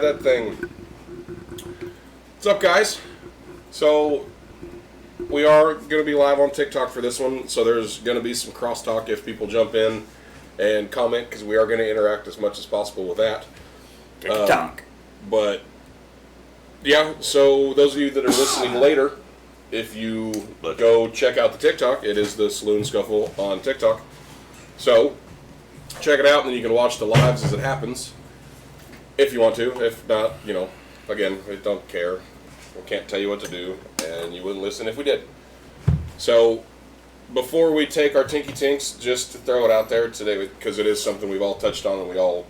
that thing. What's up, guys? So, we are going to be live on TikTok for this one, so there's going to be some crosstalk if people jump in and comment, because we are going to interact as much as possible with that. TikTok. But, yeah, so those of you that are listening later, if you go check out the TikTok, it is the Saloon Scuffle on TikTok. So, check it out, and then you can watch the lives as it happens, if you want to. If not, you know, again, we don't care. We can't tell you what to do, and you wouldn't listen if we did. So, before we take our Tinky Tinks, just to throw it out there today, because it is something we've all touched on, and we all,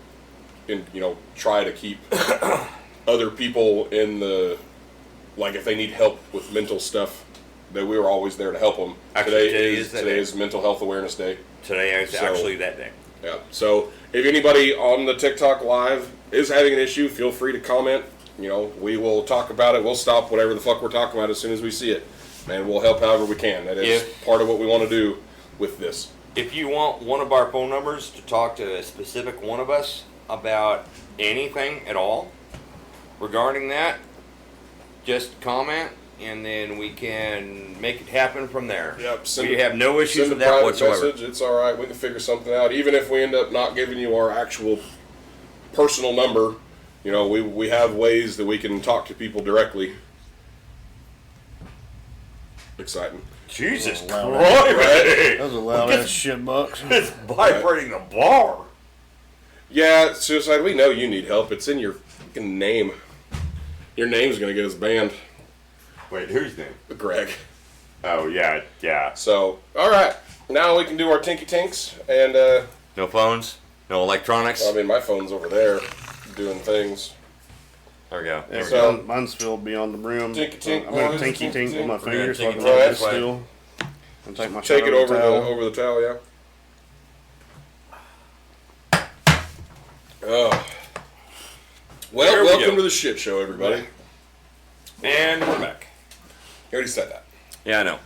try to keep other people in the, like, if they need help with mental stuff, that we were always there to help them. Actually, Today is Mental Health Awareness Day. Today is actually that day. Yeah. So if anybody on the TikTok live is having an issue, feel free to comment. We will talk about it. We'll stop whatever the fuck we're talking about as soon as we see it, and we'll help however we can. That is part of what we want to do with this. If you want one of our phone numbers to talk to a specific one of us about anything at all regarding that, just comment, and then we can make it happen from there. Yep. We have no issues with that whatsoever. Message. It's all right. We can figure something out. Even if we end up not giving you our actual personal number, we have ways that we can talk to people directly. Exciting. Jesus Christ! Right? That was a loud ass shit box. It's vibrating the bar. Yeah, Suicide, we know you need help. It's in your fucking name. Your name's gonna get us banned. Wait, whose name? Greg. Oh, yeah. So, alright. Now we can do our Tinky Tinks, and, No phones? No electronics? my phone's over there, doing things. There we go. Yeah, So- mine's filled beyond the brim. Tinky tink, I'm gonna boys, tinky tinky tink with my tink. fingers so I Tinky can tink hold it this way. still. And take my Take shot it over the the towel, yeah. Oh. Well, There we welcome go. to the shit show, everybody. And we're back. You already said that. Yeah, I know.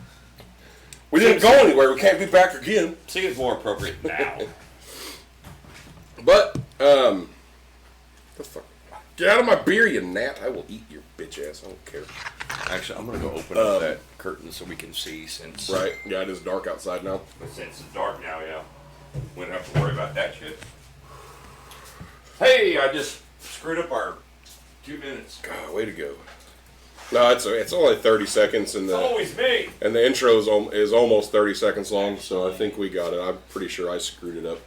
We didn't go anywhere. We can't be back again. Seems more appropriate now. But, the fuck? Get out of my beer, you gnat. I will eat your bitch ass. I don't care. Actually, I'm going to go open up that curtain so we can see since... Right. Yeah, it is dark outside now. Since it's dark now, yeah. We don't have to worry about that shit. Hey, I just screwed up our 2 minutes. God, way to go. No, it's only 30 seconds, and It's always me. the intro is almost 30 seconds long, so I think we got it. I'm pretty sure I screwed it up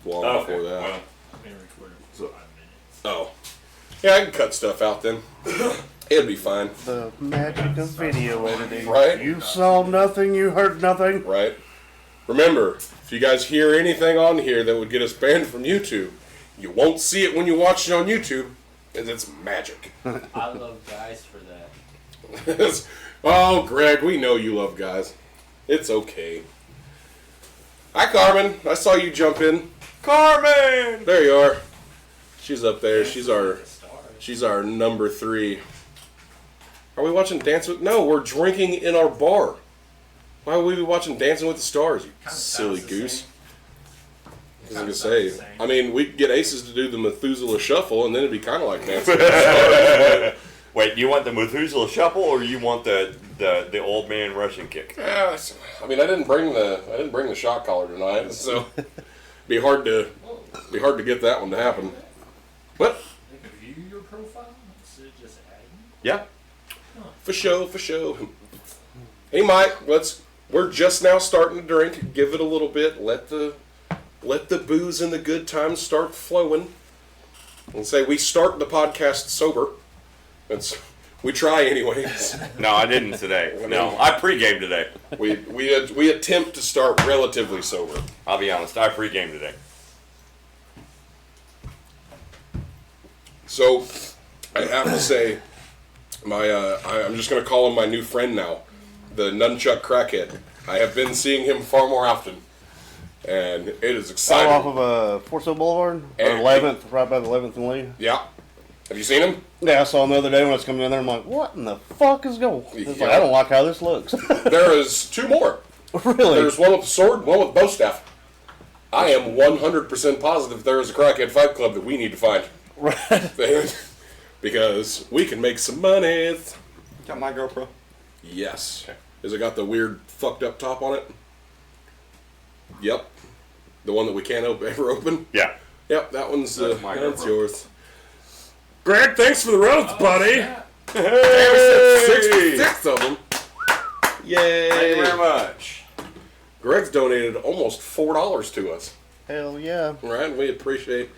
long before that. Well, Oh. Yeah, I can cut stuff out then. It'd be fine. The magic of video editing. Right. You saw nothing, you heard nothing. Right? Remember, if you guys hear anything on here that would get us banned from YouTube, you won't see it when you watch it on YouTube, and it's magic. I love guys for that. Oh, Greg, we know you love guys. It's okay. Hi, Carmen. I saw you jump in. Carmen! There you are. She's up there. She's our number 3. Are we watching Dance with... No, we're drinking in our bar. Why would we be watching Dancing with the Stars, you silly goose? I was going to say, we could get Aces to do the Methuselah Shuffle, and then it'd be kind of like Dancing with the Stars. Wait, you want the Methuselah Shuffle or you want the old man Russian kick? Yeah, I didn't bring the shot collar tonight, so be hard to get that one to happen. But They could view your profile instead of just adding. Yeah. for show. Hey, Mike, we're just now starting to drink. Give it a little bit. Let the booze and the good times start flowing. And say we start the podcast sober. We try anyways. No, I didn't today. No, I pre-gamed today. We attempt to start relatively sober. I'll be honest, I pre-gamed today. So, I have to say, I'm just going to call him my new friend now, the Nunchuck Crackhead. I have been seeing him far more often, and it is exciting. Off of Fort Sill Boulevard, or And- 11th, right by the 11th and Lee. Yeah. Have you seen him? Yeah, I saw him the other day when I was coming in there. I'm like, what in the fuck is going? It's Yeah. like, I don't like how this looks. There is 2 more. Really? There's one with the sword, one with bow staff. I am 100% positive there is a Crackhead Fight Club that we need to find. Right. because we can make some money. Got my GoPro. Yes. Has it got the weird fucked up top on it? Yep. The one that we can't ever open? Yeah. Yep, that one's That's my that's GoPro. yours. Greg, thanks for the roads, buddy. Hey! 66 of them. Yay. Thank you very much. Greg's donated almost $4 to us. Hell yeah. Right? And we appreciate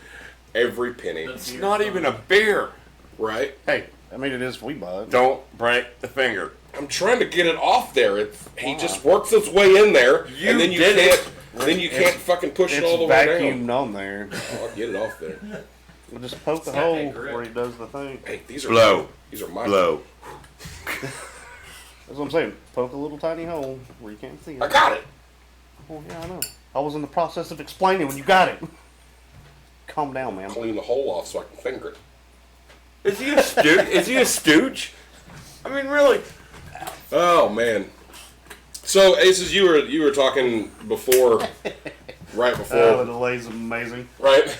every penny. It's not even a beer. Right? Hey, I mean, it is if we buy it. Don't break the finger. I'm trying to get it off there. He just works its way in there, You and then you did can't. it. Then you can't fucking push it It's all the way down. vacuumed on there. I'll get it off there. We'll just poke the got hole that grip. where he does the thing. Hey, these are Blow. These are my. Blow. That's what I'm saying. Poke a little tiny hole where you can't see it. I got it. Oh, yeah, I know. I was in the process of explaining when you got it. Calm down, man. Clean the hole off so I can finger it. Is he a stooge? Is he a stooge? I mean, really? Oh man. So Aces, you were talking before, right Oh, the before, delay's amazing. right?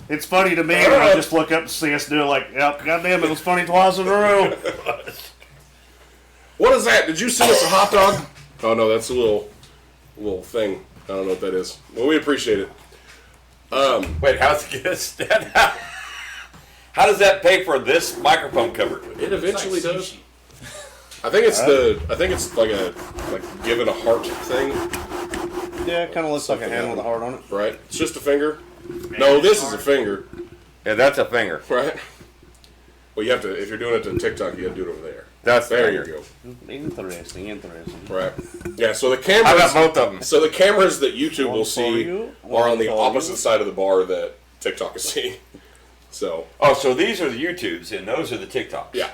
It's funny to me when I just look up to see us do it like, yep, goddamn, it was funny twice in a row. What is that? Did you send us a hot dog? Oh no, that's a little thing. I don't know what that is. Well, we appreciate it. Wait, how's it get How does that pay for this microphone cover? It eventually It's like does. sushi. I think it's like giving a heart thing, Yeah, it kind of looks like a Something hand with a heart on it. right? It's just a finger. No, this is a finger, Yeah, that's a finger. right? Well, you have to if you're doing it to TikTok, you have to do it over there. That's the There you finger. go. Interesting. Right. Yeah. So the I cameras. got both of them. So the cameras that YouTube One will for see you, are one on the for opposite you. side of the bar that TikTok is seeing. So Oh, so these are the YouTubes and those are the TikToks. yeah.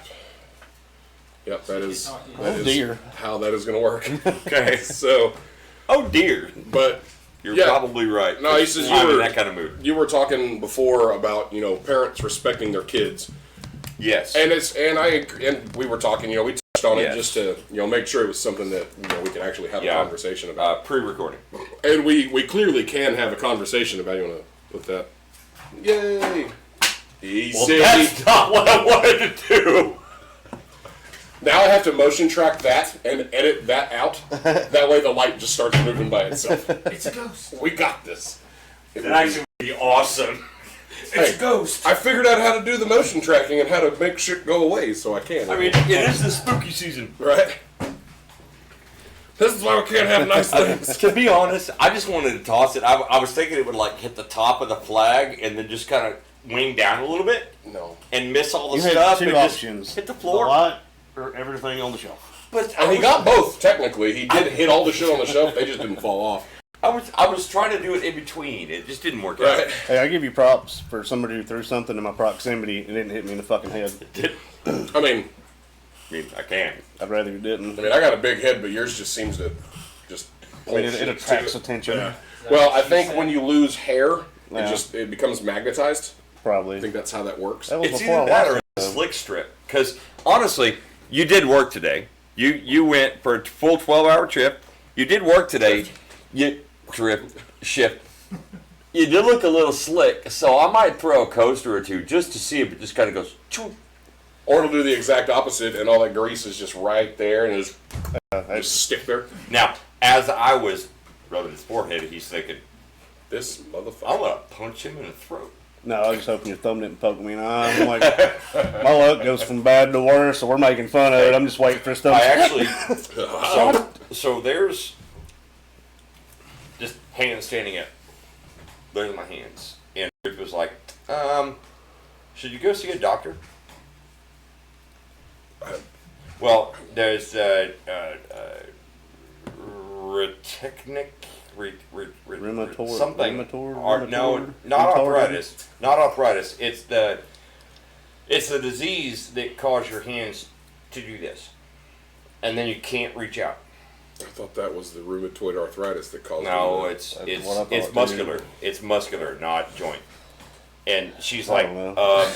Yep, that is Oh, dear. how that is going to work. Okay. So, Oh dear. but You're Yeah. probably right. No, he says you I'm in were- that kind of mood. you were talking before about parents respecting their kids, Yes. and we were talking. We touched on it Yes. just to make sure it was something that we can actually have a Yeah. conversation about. Pre-recording. And we clearly can have a conversation about. You want to put that? Yay! Easy. That's not what I wanted to do. Now I have to motion track that and edit that out. That way the light just starts moving by itself. It's a ghost. We got this. That actually would be awesome. Hey, a ghost. I figured out how to do the motion tracking and how to make shit go away, so I can. I mean, it is the spooky season. right? This is why we can't have nice things. To be honest, I just wanted to toss it. I was thinking it would like hit the top of the flag and then just kind of wing down a little bit No. and miss all the You had stuff two and just options. hit the The floor. lot or everything on the shelf. But And he got both, technically. He did hit all the shit on the shelf, they just didn't fall off. I was trying to do it in between. It just didn't work Right? out. Hey, I give you props for somebody who threw something in my proximity and didn't hit me in the fucking head. I mean, I can. I'd rather you didn't. I got a big head, but yours just seems to just I mean, pull it shit attracts to it. attention. Yeah. Well, I think when you lose hair, Yeah. it becomes magnetized. Probably. I think that's how that works. That was It's before either I that or watched a it. slick strip. Because honestly, you did work today. You went for a full 12-hour trip. You did work today. Shift. You did look a little slick, so I might throw a coaster or two just to see if it just kind of goes. Choo. Or it'll do the exact opposite, and all that grease is just right there, and just stick there. Now, as I was rubbing his forehead, he's thinking, This motherfucker. I'm gonna punch him in the throat. No, I was just hoping your thumb didn't poke me in the eye. I'm like, my luck goes from bad to worse, so we're making fun of it. I'm just waiting for his thumb. I actually, so there's just hands standing up. There's my hands, and Rick was like, should you go see a doctor? Well, there's retechnic, Rheumatoid- something. rheumatoid- No, rheumatoid- not retarded. arthritis. Not arthritis. It's the disease that causes your hands to do this, and then you can't reach out. I thought that was the rheumatoid arthritis that caused No, it. it's That's what I thought, it's too. muscular. It's muscular, not joint. And she's I like, don't know.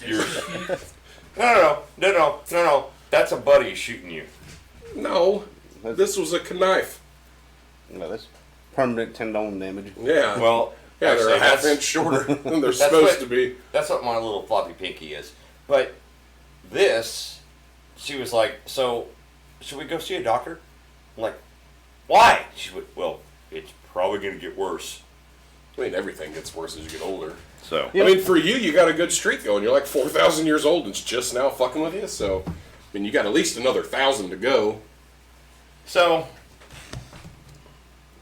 you're no. That's a buddy shooting you. No, this was a knife. No, that's permanent tendon damage. Yeah. Well, Yeah, Actually, they're a half that's- inch shorter than they're That's supposed what- to be. That's what my little floppy pinky is. But this, she was like, so should we go see a doctor? I'm like, why? She went, well, it's probably going to get worse. I mean, everything gets worse as you get older. So I mean, for you got a good streak going. You're like 4,000 years old and it's just now fucking with you. So, I mean, you got at least another 1,000 to go. So,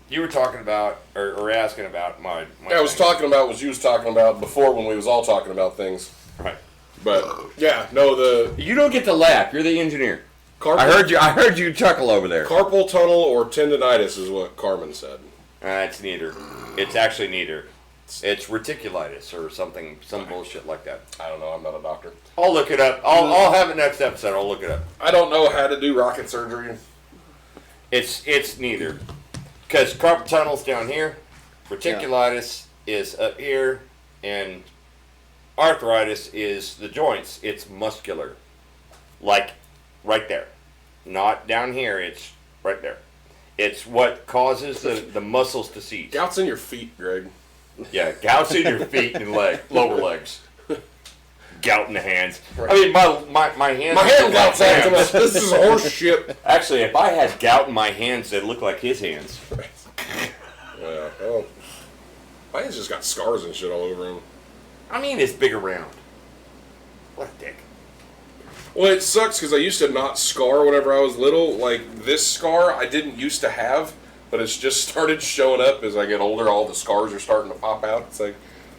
you were talking about, or asking about my Yeah, I was thing. talking about what you was talking about before when we was all talking about things. Right. But, yeah, no, the You don't get to laugh. You're the engineer. carpal, I heard you chuckle over there. carpal tunnel or tendonitis is what Carmen said. It's neither. It's actually neither. It's reticulitis or something, some bullshit like that. I don't know. I'm not a doctor. I'll look it up. I'll have it next episode. I'll look it up. I don't know how to do rocket surgery. It's neither. Because carpal tunnel's down here, reticulitis is up here, and arthritis is the joints. It's muscular. Like right there. Not down here, it's right there. It's what causes the muscles to seize. Gout's in your feet, Greg. Yeah, gout's in your feet and lower legs. Gout in the hands. I mean, my hands. My hand look gout's like acting up. hands. This is horse shit. Actually, if I had gout in my hands, they'd look like his hands. Yeah, well, my hand's just got scars and shit all over him. I mean, it's big around. What a dick. Well, it sucks because I used to not scar whenever I was little. Like, this scar I didn't used to have, but it's just started showing up as I get older. All the scars are starting to pop out. It's like,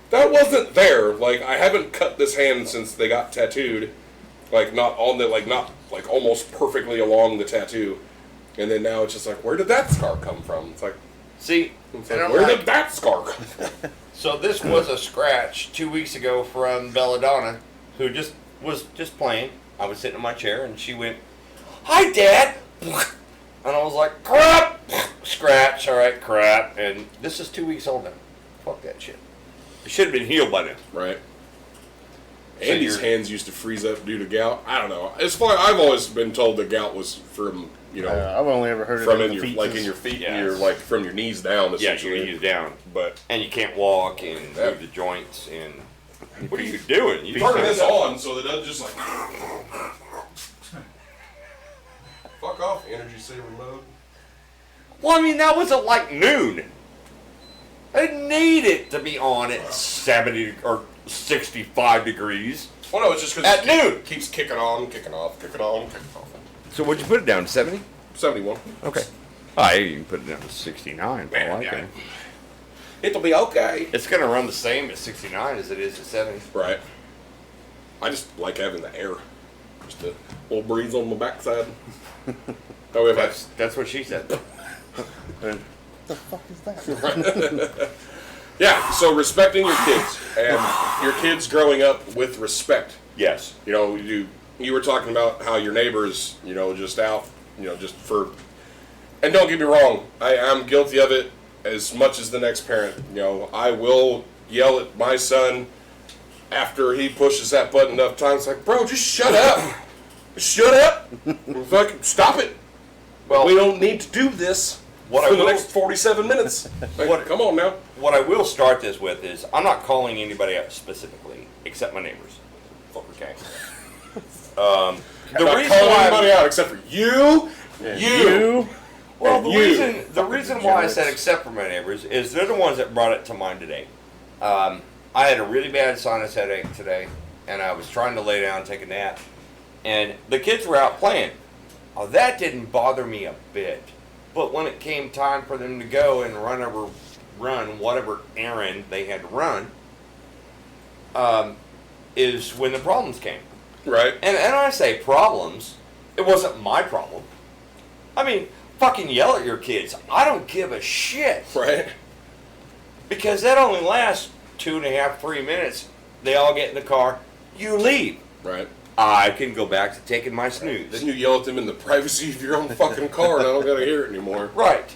that wasn't there. Like, I haven't cut this hand since they got tattooed. Like, not on the, like, not, like, almost perfectly along the tattoo. And then now it's just like, where did that scar come from? It's like, See, it's and like I'm where like, did that scar come from? so this was a scratch 2 weeks ago from Belladonna, who was just playing. I was sitting in my chair, and she went, "Hi, Dad," and I was like, "Crap!" Scratch. All right, crap. And this is 2 weeks old now. Fuck that shit. It should have been healed by now. Right. So Andy's you're- hands used to freeze up due to gout. I don't know. As far I've always been told that gout was from, you know, I've only ever heard from it in in your the feet. like in your feet, Yes. you're like from your knees down Yeah, essentially. you down, But and you can't walk and move the joints. And what are you doing? You turning this on so that it doesn't just like fuck off, energy saver mode. Well, I mean, that was at like noon. I didn't need it to be on at 70 or 65 degrees. Well, no, it's just because At noon. keeps kicking on, kicking off, kicking on, kicking off. So what'd you put it down to, 70? 71. Okay. I even put it down to 69. Man, I like yeah. it. It'll be okay. It's going to run the same at 69 as it is at 70. Right. I just like having the air. Just a little breeze on my backside. Oh, if That's what she said. The fuck is that? yeah, so respecting your kids and your kids growing up with respect. Yes. You know, you were talking about how your neighbors, you know, just out, you know, just for, and don't get me wrong, I am guilty of it as much as the next parent. You know, I will yell at my son after he pushes that button enough times, like, bro, just shut up. Shut up. Fucking stop it. Well, We don't need to do this What for I the will- next 47 minutes. Like, What- come on now. what I will start this with is I'm not calling anybody out specifically, except my neighbors. Okay. The I'm not reason calling why anybody out except for you. You. Well, And the you. reason why I said Jerks. except for my neighbors is they're the ones that brought it to mind today. I had a really bad sinus headache today, and I was trying to lay down and take a nap, and the kids were out playing. Oh, that didn't bother me a bit, but when it came time for them to go and run whatever errand they had to run, is when the problems came. Right. And I say problems, it wasn't my problem. I mean, fucking yell at your kids. I don't give a shit. Right. Because that only lasts 2.5, 3 minutes. They all get in the car. You leave. Right. I can go back to taking my snooze. Then you yell at them in the privacy of your own fucking car, and I don't gotta hear it anymore. Right.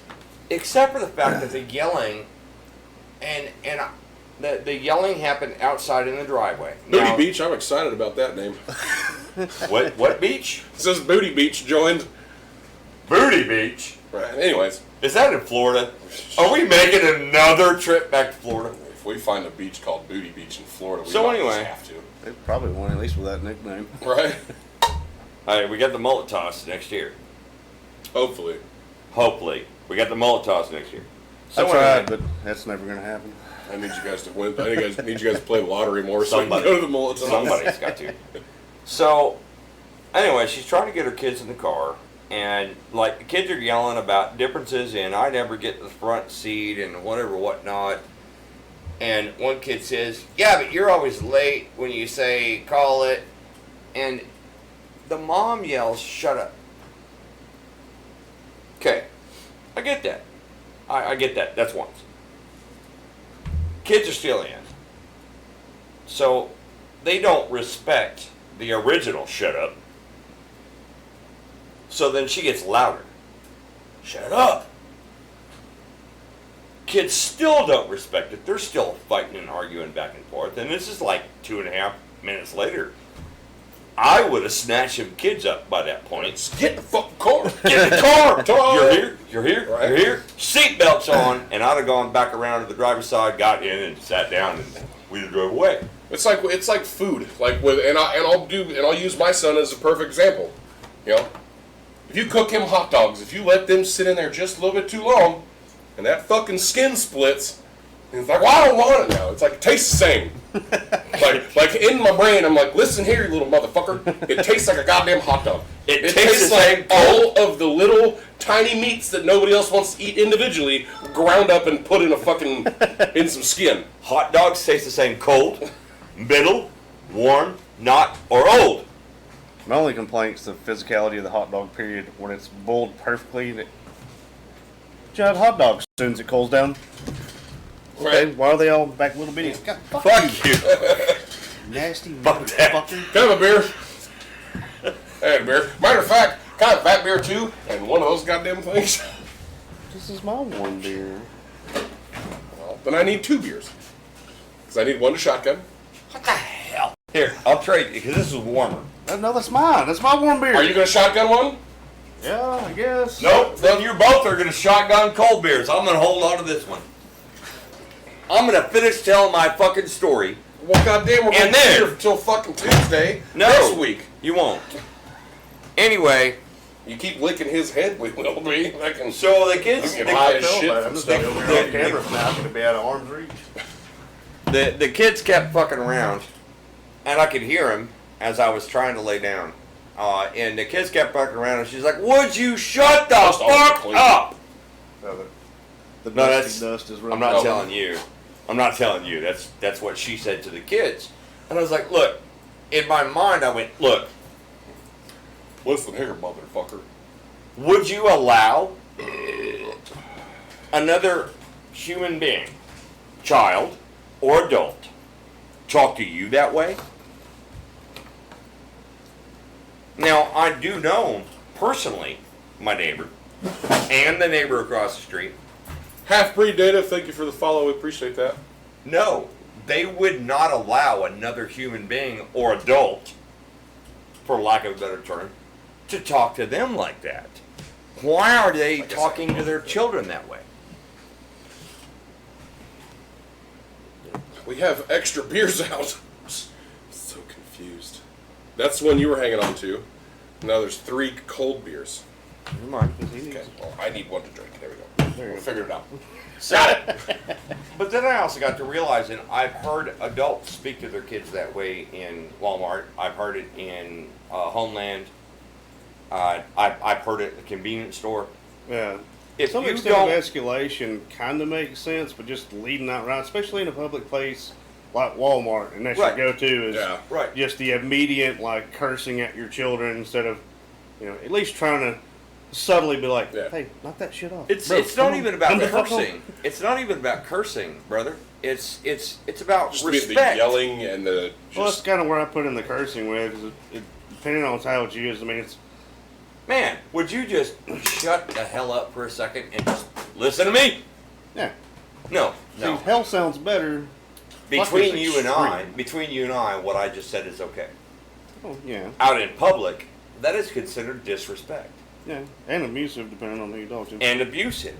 Except for the fact that the yelling, the yelling happened outside in the driveway. Booty Now, Beach, I'm excited about that name. What beach? It says Booty Beach joined. Booty Beach. Right. Anyways, Is that in Florida? Are we making another trip back to Florida? if we find a beach called Booty Beach in Florida, we So might anyway. just have to. They probably won, at least with that nickname. Right? All right, we got the mullet toss next year. Hopefully. Hopefully, we got the mullet toss next year. I anyway, tried, but that's never going to happen. I need you guys to win. I need you guys to play the lottery more so I Somebody. can go to the mullet toss. Somebody's got to. So, anyway, she's trying to get her kids in the car, and like the kids are yelling about differences in I never get the front seat and whatever, whatnot. And one kid says, "Yeah, but you're always late when you say call it," and the mom yells, "Shut up." Okay, I get that. I get that. That's once. Kids are still in. So they don't respect the original shut up. So then she gets louder. Shut up. Kids still don't respect it. They're still fighting and arguing back and forth. And this is like 2.5 minutes later. I would have snatched them kids up by that point. Get the fucking car. Get in the car. Car. You're here. You're here. Right. You're here. Seatbelts on, and I'd have gone back around to the driver's side, got in, and sat down, and we'd have drove away. It's like food. Like with I'll use my son as a perfect example. You know, if you cook him hot dogs, if you let them sit in there just a little bit too long, and that fucking skin splits, and it's like, well, I don't want it now. It's like it tastes the same. like in my brain, I'm like, listen here, you little motherfucker. It tastes like a goddamn hot dog. It tastes the like same. all of the little tiny meats that nobody else wants to eat individually, ground up and put in a fucking in some skin. Hot dogs taste the same cold, middle, warm, not, or old. My only complaint's the physicality of the hot dog period when it's boiled perfectly. Judd hot dogs as soon as it cools down. Okay, Right? why are they all back little bitty? Fuck you. Nasty Fuck that. motherfucker. Kind of a beer. I had a beer. Matter of fact, kind of fat beer too, and one of those goddamn things. This is my one beer. Well, then I need 2 beers. Because I need one to shotgun. What the hell? Here, I'll trade you, because this is warmer. No, that's mine. That's my warm beer. Are you going to shotgun one? Yeah, I guess. Nope, then you both are going to shotgun cold beers. I'm going to hold on to this one. I'm going to finish telling my fucking story. Well, goddamn, we're going And to be then- here until fucking Tuesday No. next week. You won't. Anyway, You keep licking his head, we will be. I can so the kids, I'm getting high as shit I'm from just stuff. over here on camera from now. I'm gonna be out of arm's reach. the kids kept fucking around, and I could hear them as I was trying to lay down. And the kids kept fucking around, and she's like, "Would you shut the Just all fuck clean. up?" The No, dusty dust is really. I'm not telling you. I'm not telling you. That's what she said to the kids. And I was like, look, in my mind I went, look, Listen here, motherfucker. would you allow another human being, child or adult, talk to you that way? Now, I do know personally my neighbor and the neighbor across the street. Half-breed data, thank you for the follow. We appreciate that. No, they would not allow another human being or adult, for lack of a better term, to talk to them like that. Why are they talking to their children that way? We have extra beers out. So confused. That's the one you were hanging on to. Now there's 3 cold beers. Never mind. Okay, well, I need one to drink. There we go. There you We'll go. figure it out. Got it. But then I also got to realizing I've heard adults speak to their kids that way in Walmart. I've heard it in Homeland. I've heard it at the convenience store. Yeah. If Some you extent don't, of escalation kind of makes sense, but just leading that right, especially in a public place like Walmart, and that's Right. your go-to is Yeah. right? just the immediate like cursing at your children instead of, at least trying to subtly be like, Yeah. hey, knock that shit off. It's Bro, it's come not on. even about Come the fuck cursing. on. It's not even about cursing, brother. It's about Just the respect. yelling and the Well, that's just kind of where I put in the cursing with, because depending on how it's used, I mean, it's Man, would you just shut the hell up for a second and just listen to me? yeah. No, See, no. hell sounds better. Between fuck is you and extreme. I, what I just said is okay. Oh, yeah, Out in public, that is considered disrespect yeah, and abusive depending on who you talk to. and abusive.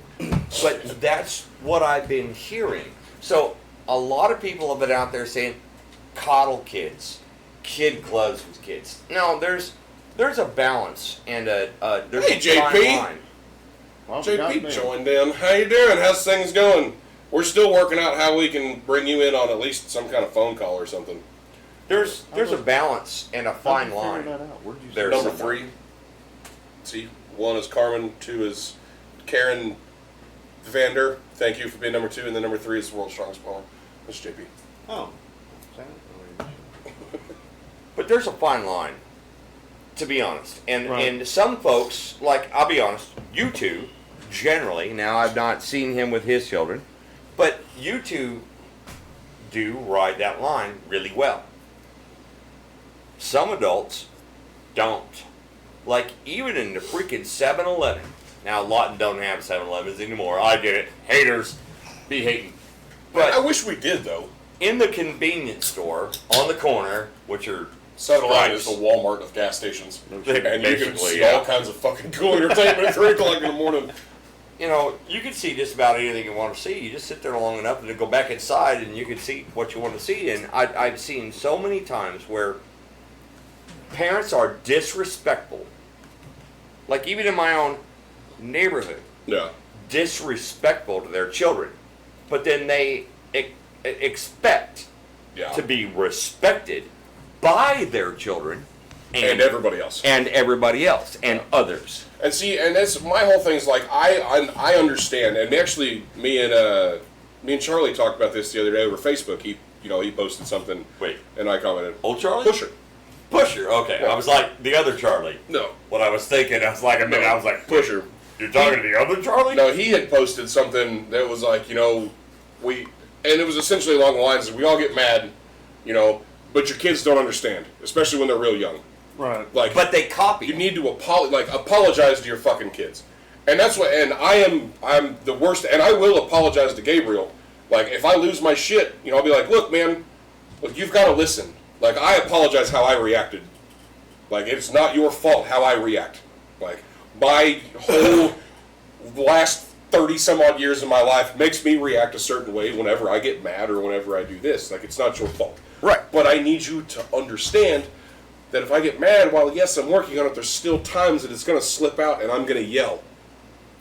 But that's what I've been hearing. So a lot of people have been out there saying, coddle kids, kid gloves with kids. No, there's a balance and there's Hey, a fine JP. line. Well, we got JP me. joined in. How you doing? How's things going? We're still working out how we can bring you in on at least some kind of phone call or something. There's a balance and a How'd fine you figure line. that out? Where'd you There's see Number that? 3. See, 1 is Carmen, 2 is Karen Vander. Thank you for being number 2, and then number 3 is the world's strongest plumber. That's JP. Oh. But there's a fine line, to be honest. And Right. and some folks, like, I'll be honest, you two, generally, now I've not seen him with his children, but you two do ride that line really well. Some adults don't. Like, even in the freaking 7-Eleven. Now, Lawton don't have 7-Elevens anymore. I get it. Haters be hating. I But wish we did, though. in the convenience store on the corner, which are 7-Eleven is stripes, the Walmart of gas stations. And you can Basically, see yeah. all kinds of fucking cool entertainment at 3 o'clock in the morning. you know, you can see just about anything you want to see. You just sit there long enough and then go back inside and you can see what you want to see. And I've seen so many times where parents are disrespectful. Like, even in my own neighborhood, Yeah. disrespectful to their children. But then they expect Yeah. to be respected by their children And everybody else. and everybody else and others. And see, and that's my whole thing is like I understand, and actually me and Charlie talked about this the other day over Facebook. He posted something. Wait. And I commented, Old Charlie? Pusher. Pusher, okay. Yeah. I was like, the other Charlie. No. What I was thinking, I was like, a minute, I was like, Pusher. you're talking to the other Charlie? No, he had posted something that was like, and it was essentially along the lines of we all get mad, but your kids don't understand, especially when they're real young. Right. Like, But they copy. you need to apologize to your fucking kids. And that's what, and I'm the worst, and I will apologize to Gabriel. Like, if I lose my shit, I'll be like, look, man, you've got to listen. Like, I apologize how I reacted. Like, it's not your fault how I react. Like, my whole last 30 some odd years of my life makes me react a certain way whenever I get mad or whenever I do this. Like, it's not your fault. Right. But I need you to understand that if I get mad, while yes, I'm working on it, there's still times that it's going to slip out and I'm going to yell.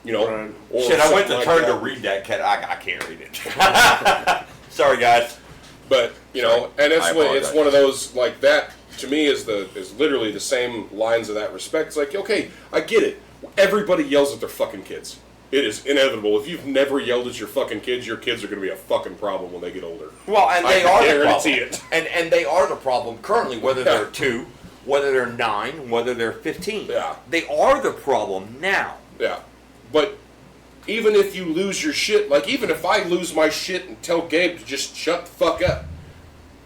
Right. Or Shit, I went something to like turn to that. read that cat. I can't read it. Sorry, guys. But and it's I it's apologize. one of those like that. To me, is literally the same lines of that respect. It's like, okay, I get it. Everybody yells at their fucking kids. It is inevitable. If you've never yelled at your fucking kids are going to be a fucking problem when they get older. Well, and they I are the guarantee problem. it. And they are the problem currently, whether Yeah. they're 2, whether they're 9, whether they're 15. Yeah. They are the problem now. Yeah. But even if you lose your shit, like even if I lose my shit and tell Gabe to just shut the fuck up,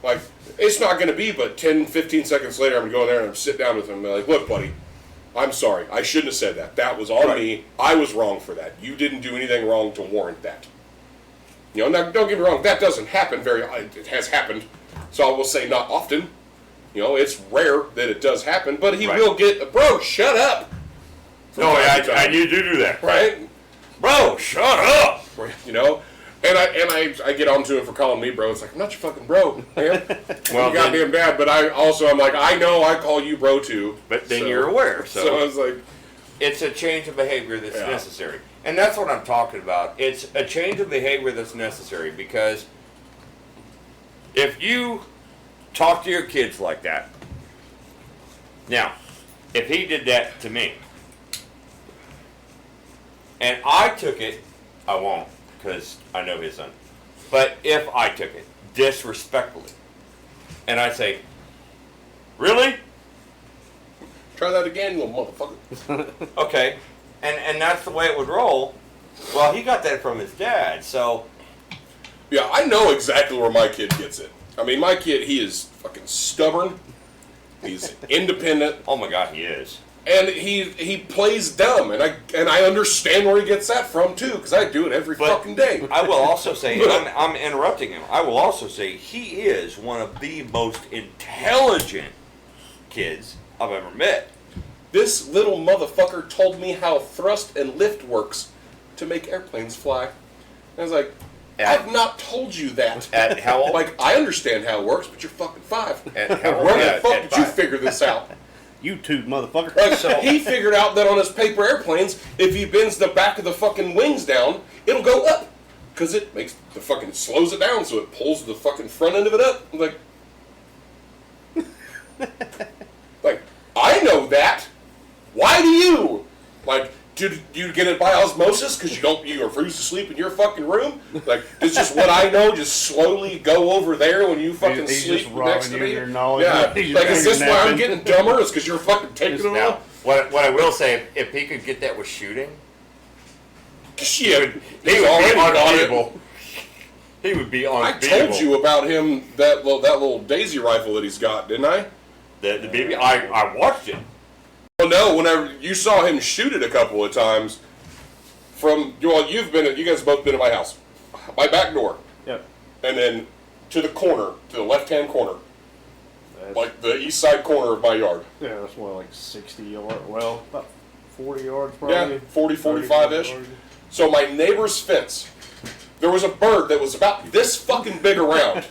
like it's not going to be but 10, 15 seconds later I'm going to go in there and I'm sit down with him and be like, look, buddy, I'm sorry. I shouldn't have said that. That was on me. I was wrong for that. You didn't do anything wrong to warrant that. Now, don't get me wrong. That doesn't happen it has happened. So I will say not often. It's rare that it does happen, but he Right. will get, bro, shut up. No, you do that. Right? Bro, shut up! And I get on to him for calling me bro. It's like, I'm not your fucking bro, man. Well, You goddamn bad, but I'm like, I know I call you bro too. But then So- you're aware, So I was like, it's a change of behavior that's Yeah. necessary. And that's what I'm talking about. It's a change of behavior that's necessary because if you talk to your kids like that, now, if he did that to me, and I took it, I won't because I know his son, but if I took it disrespectfully, and I say, really? try that again, you little motherfucker. Okay, and that's the way it would roll. Well, he got that from his dad, so Yeah, I know exactly where my kid gets it. I mean, my kid, he is fucking stubborn. He's independent. oh my God, he is. And he plays dumb, and I understand where he gets that from too, because I do it every But fucking day. I will also say, and I'm interrupting him. I will also say he is one of the most intelligent kids I've ever met. This little motherfucker told me how thrust and lift works to make airplanes fly. And I was like, I've not told you that. At how old? Like, I understand how it works, but you're fucking 5. At how old? Where Yeah, the fuck at did you 5. figure this out? YouTube, motherfucker. Like, he figured out that on his paper airplanes, if he bends the back of the fucking wings down, it'll go up. Because it makes the fucking, slows it down, so it pulls the fucking front end of it up. I'm like, like, I know that. Why do you? Like, do you get it by osmosis because you refuse to sleep in your fucking room? Like, it's just what I know. Just slowly go over there when you fucking He's sleep just next to robbing you me. of your knowledge. Yeah, He's like, just is this why I'm napping. getting dumber? Is because you're fucking taking it Now, all? what I will say, if he could get that with shooting, Shit, he he's would already be got it. unbeatable. He would be I unbeatable. told you about him that little Daisy rifle that he's got, didn't I? The BB. I watched it. Well, no. Whenever you saw him shoot it a couple of times, you guys have both been at my house, my back door, Yep. and then to the corner, to the left-hand corner, That's, like the east side corner of my yard. yeah, that's more like 60 yards. Well, about 40 yards probably. Yeah, 40, 45-ish. So my neighbor's fence, there was a bird that was about this fucking big around.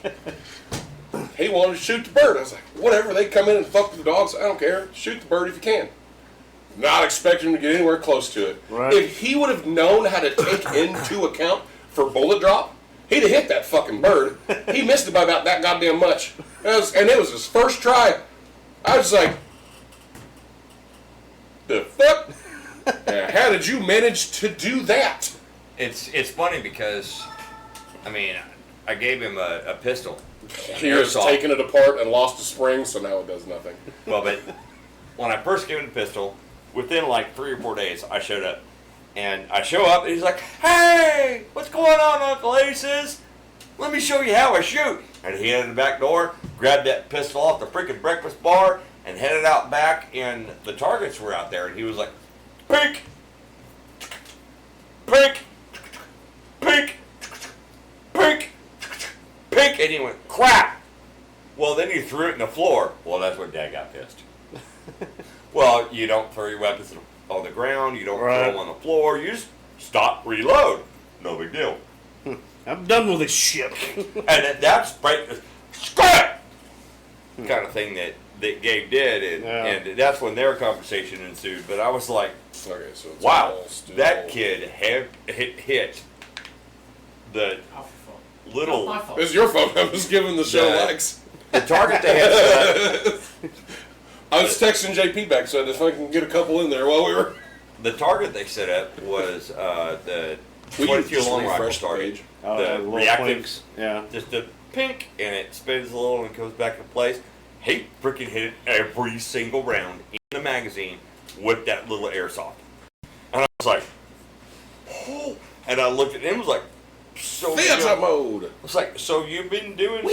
He wanted to shoot the bird. I was like, whatever, they come in and fuck with the dogs, I don't care. Shoot the bird if you can. Not expecting him to get anywhere close to it. Right. If he would have known how to take into account for bullet drop, he'd have hit that fucking bird. He missed it by about that goddamn much. And it was his first try. I was like, the fuck? How did you manage to do that? It's funny because, I mean, I gave him a pistol. He has Airsoft. taken it apart and lost the spring, so now it does nothing. Well, but when I first gave him the pistol, within like 3 or 4 days, I showed up. And I show up, and he's like, "Hey, what's going on, Uncle Aces? Let me show you how I shoot." And he entered the back door, grabbed that pistol off the freaking breakfast bar, and headed out back, and the targets were out there. And he was like, "Pink, pink, pink, pink, pink," and he went, "Crap." Well, then he threw it in the floor. Well, that's when Dad got pissed. Well, you don't throw your weapons on the ground. You don't Right. throw them on the floor. You just stop, reload. No big deal. I'm done with this shit. And that's right, scrap kind of thing that Gabe did, and, Yeah. and that's when their conversation ensued. But I was like, Okay, so it's wow, all still- that kid hit the Off your phone. little Not my fault. It's your fault. I was giving the show Yeah. likes. the target they had set up. I was texting JP back, so if I can get a couple in there while we were. The target they set up was the Will you 22 just long rifle refresh the target. page? Oh, The yeah, little reactive, clinks. Yeah. just the pink, and it spins a little and goes back in place. He freaking hit it every single round in the magazine with that little airsoft. And I was like, oh. And I looked at him and was like, so Theater you- mode. I was like, so you've been doing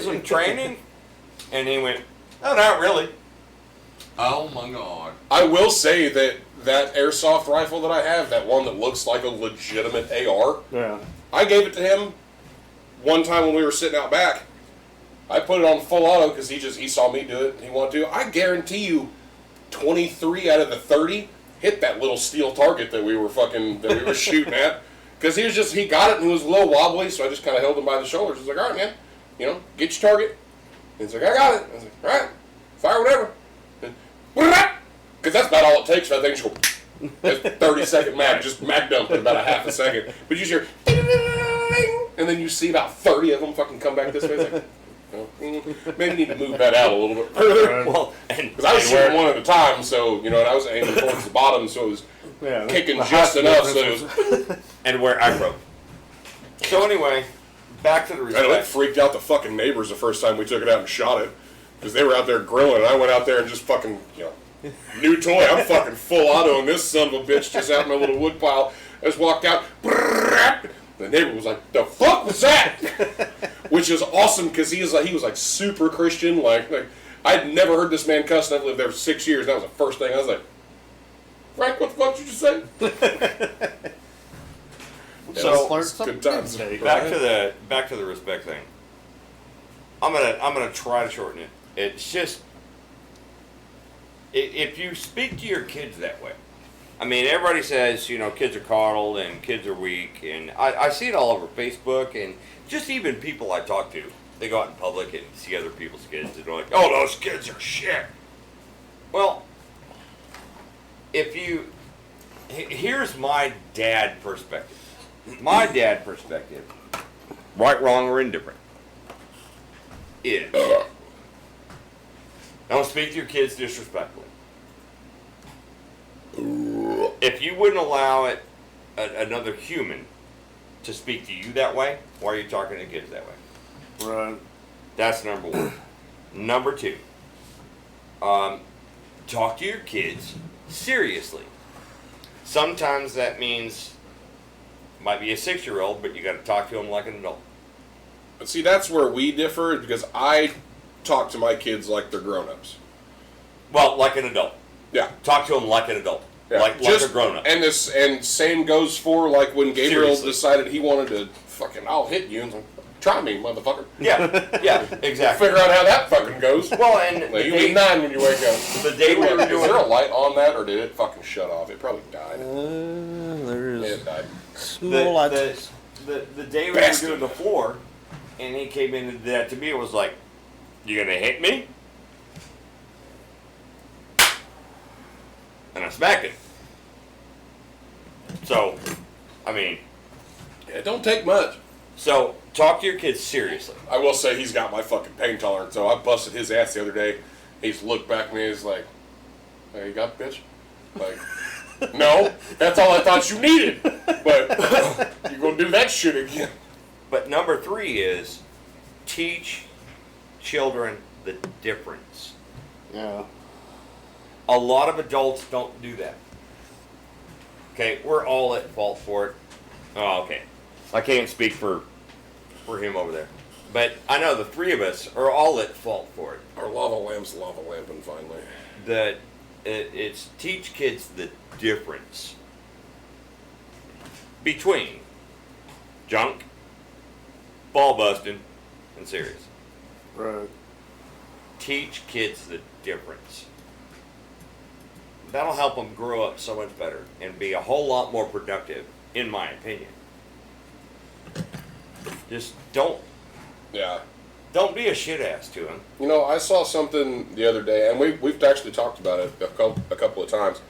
some training? And he went, no, not really. Oh my god. I will say that airsoft rifle that I have, that one that looks like a legitimate AR, Yeah. I gave it to him one time when we were sitting out back. I put it on full auto because he saw me do it and he wanted to. I guarantee you 23 out of the 30 hit that little steel target that we were shooting at. Because he got it and he was a little wobbly, so I just kind of held him by the shoulders. I was like, all right, man, get your target. And he's like, I got it. I was like, all right, fire whatever. Because that's about all it takes for that thing to go. That's 30-second mag, just mag dump in about a half a second. But you just hear, and then you see about 30 of them fucking come back this way. It's like, maybe need to move that out a little bit further. Well, and Because I was shooting one at a time, so, and I was aiming towards the bottom, so it was Yeah. kicking The just hot enough so difference it was. and where I broke. So anyway, back to the I know it respect. freaked out the fucking neighbors the first time we took it out and shot it. Because they were out there grilling, and I went out there and just fucking, new toy. I'm fucking full auto, and this son of a bitch just out in my little wood pile. I just walked out. The neighbor was like, "The fuck was that?" Which is awesome because he was like super Christian. Like I'd never heard this man cuss, and I've lived there for 6 years. That was the first thing I was like, "Frank, what the fuck did you just say?" So Learned it's something good times. today. back to the respect thing. I'm gonna try to shorten it. It's just if you speak to your kids that way, I mean, everybody says, you know, kids are coddled and kids are weak, and I see it all over Facebook, and just even people I talk to, they go out in public and see other people's kids, and they're like, oh, those kids are shit. Well, here's my dad perspective. My dad perspective, right, wrong, or indifferent, is don't speak to your kids disrespectfully. If you wouldn't allow another human to speak to you that way, why are you talking to kids that way? Right. That's number one. Number two, talk to your kids seriously. Sometimes that means might be a 6-year-old, but you got to talk to them like an adult. But see, that's where we differ because I talk to my kids like they're grown-ups. Well, like an adult. Yeah. Talk to them like an adult. Yeah. Like a grown-up. And same goes for like when Gabriel Seriously. decided he wanted to fucking, I'll hit you, and like, try me, motherfucker. Yeah, exactly. Figure out how that fucking goes. Well, and Like, you'll be 9 when you wake up. the day we were Is doing there a light on that, or did it fucking shut off? It probably died. There Yeah, is it died. small lights. the day we Bastard. were doing the floor, and he came in and did that to me, it was like, you gonna hit me? And I smacked it. So, I mean, It don't take much. so talk to your kids seriously. I will say he's got my fucking pain tolerance, so I busted his ass the other day. He's looked back at me and he's like, hey, you got bitch? Like, no, that's all I thought you needed. But you're gonna do that shit again. But number 3 is teach children the difference. Yeah. A lot of adults don't do that. Okay, we're all at fault for it. Oh, okay. I can't speak for him over there. But I know the 3 of us are all at fault for it. Our lava lamp's lava lamping finally. That it's teach kids the difference between junk, ball busting, and serious. Right. Teach kids the difference. That'll help them grow up so much better and be a whole lot more productive, in my opinion. Just don't Yeah. be a shit ass to them. You know, I saw something the other day, and we've actually talked about it a couple of times.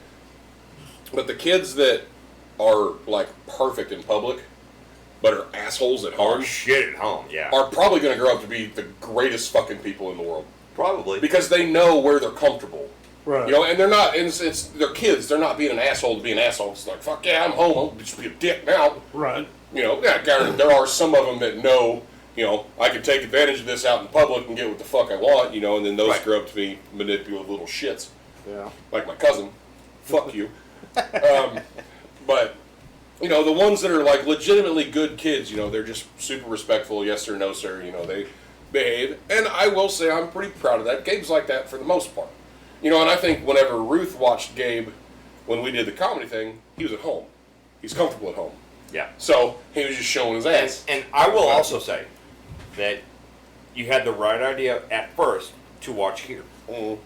But the kids that are like perfect in public, but are assholes at Or home, shit at home, yeah. are probably going to grow up to be the greatest fucking people in the world Probably. because they know where they're comfortable. Right. You know, and they're not. And it's they're kids. They're not being an asshole to be an asshole. It's like, fuck yeah, I'm home. I'll just be a dick now. Right. You know, yeah, granted, there are some of them that know, you know, I can take advantage of this out in public and get what the fuck I want, you know, and then those Right. grow up to be manipulative little shits, Yeah. like my cousin. Fuck you. But, you know, the ones that are like legitimately good kids, you know, they're just super respectful, yes sir, no sir, you know, they behave. And I will say I'm pretty proud of that. Gabe's like that for the most part. You know, and I think whenever Ruth watched Gabe when we did the comedy thing, he was at home. He's comfortable at home. Yeah. So he was just showing his ass. And I will also say that you had the right idea at first to watch here. Mm.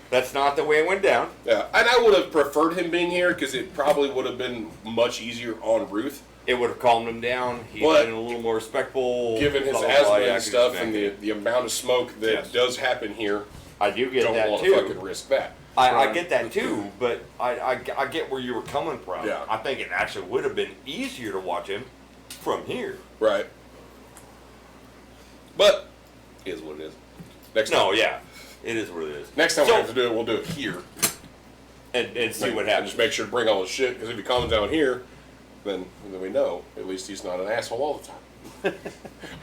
That's not the way it went down. Yeah, and I would have preferred him being here because it probably would have been much easier on Ruth, It would have calmed him down. He'd But been a little more respectful. given his blah, blah, blah. asthma Yeah, I and could stuff just and imagine. the amount of smoke that Yes. does happen here. I do get Don't that want too. to fucking risk that. I get that too, but I get where you were coming from. Yeah. I think it actually would have been easier to watch him from here. Right. But it is what it is. Next No, time. yeah, it is what it is. Next time So- we have to do it, we'll do it here. and see what And happens. just make sure to bring all his shit because if he comes down here, then we know at least he's not an asshole all the time.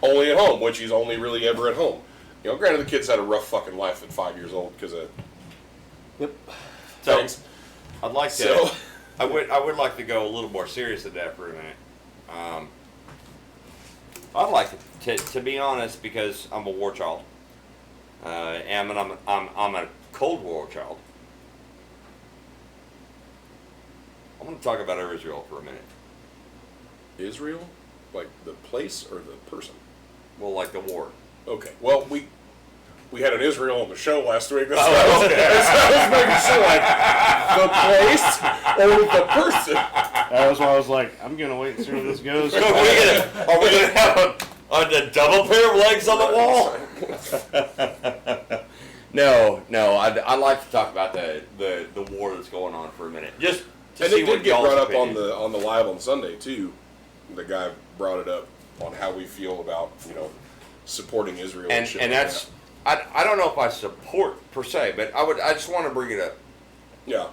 Only at home, which he's only really ever at home. You know, granted the kid's had a rough fucking life at 5 years old because of Yep. So things. I'd like to. So- I would like to go a little more serious at that for a minute. I'd like to be honest because I'm a war child, and I'm a Cold War child. I'm going to talk about Israel for a minute. Israel? Like the place or the person? Well, like the war. Okay. Well, we had an Israel on the show last week. That's what I was making sure, like, the place or the person. That was why I was like, I'm gonna wait and see where this goes. Are we gonna have a double pair of legs on the wall? No, I'd like to talk about the war that's going on for a minute. Just to And see it what did get y'all's brought up opinion. on the live on Sunday too. The guy brought it up on how we feel about supporting Israel and shit. And like that's I don't know if I support per se, but I just want to bring it up. that. Yeah.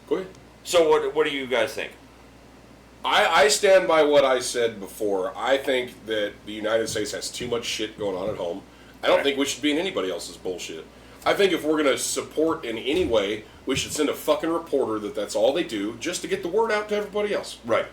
Go ahead. So what do you guys think? I stand by what I said before. I think that the United States has too much shit going on at home. I don't think we should be in anybody else's bullshit. I think if we're going to support in any way, we should send a fucking reporter that's all they do, just to get the word out to everybody else. Right.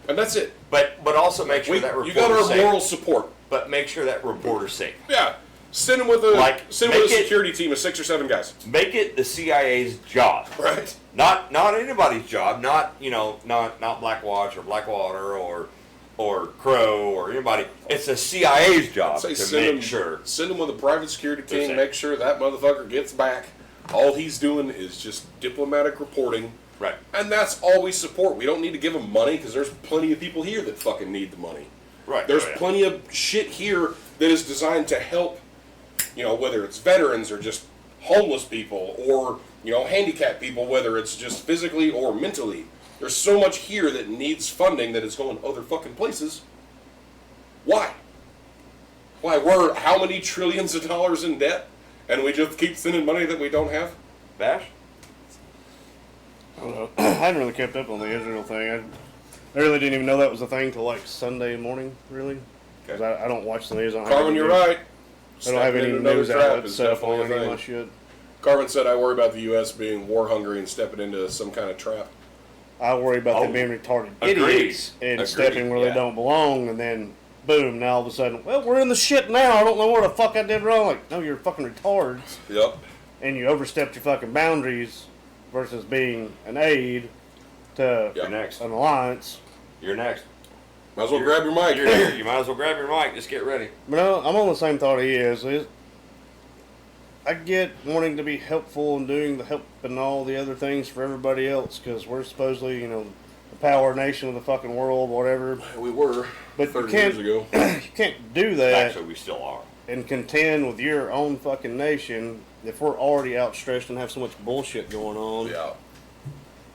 And that's it. But also make sure that You reporter's got our safe. moral support. But make sure that reporter's safe. Yeah. Send them with a Like, send them with a make it- security team of 6 or 7 guys. Make it the CIA's job. Right. Not anybody's job. Not Blackwatch or Blackwater or Crow or anybody. It's the CIA's job Say to make sure. Send them with a private security They're team. safe. Make sure that motherfucker gets back. All he's doing is just diplomatic reporting. Right. And that's all we support. We don't need to give him money because there's plenty of people here that fucking need the money. Right. There's Oh, yeah. plenty of shit here that is designed to help, whether it's veterans or just homeless people or, handicapped people, whether it's just physically or mentally. There's so much here that needs funding that is going other fucking places. Why? Why? We're how many trillions of dollars in debt and we just keep sending money that we don't have? Bash? I don't know. I hadn't really kept up on the Israel thing. I really didn't even know that was a thing till like Sunday morning, really. Because I don't watch the news. I don't have Carmen, any you're news- right. I don't have any Stepping into news another trap outlets is set up definitely on a any of my thing. shit. Carmen said, I worry about the U.S. being war hungry and stepping into some kind of trap. I worry about Oh, them being retarded agreed. idiots and Agreed, stepping where yeah. they don't belong, and then boom, now all of a sudden, well, we're in the shit now. I don't know what the fuck I did wrong. Like, no, you're fucking retards, Yep. and you overstepped your fucking boundaries versus being an aid to Yeah. You're next. an alliance. You're next. Might as well grab your mic. You're here. You might as well grab your mic. Just get ready. But no, I'm on the same thought he is. I get wanting to be helpful and doing the help and all the other things for everybody else because we're supposedly, the power nation of the fucking world, whatever. We were But 30 you can't, years ago. you can't do that Actually, we still are. and contend with your own fucking nation if we're already outstretched and have so much bullshit going on. Yeah.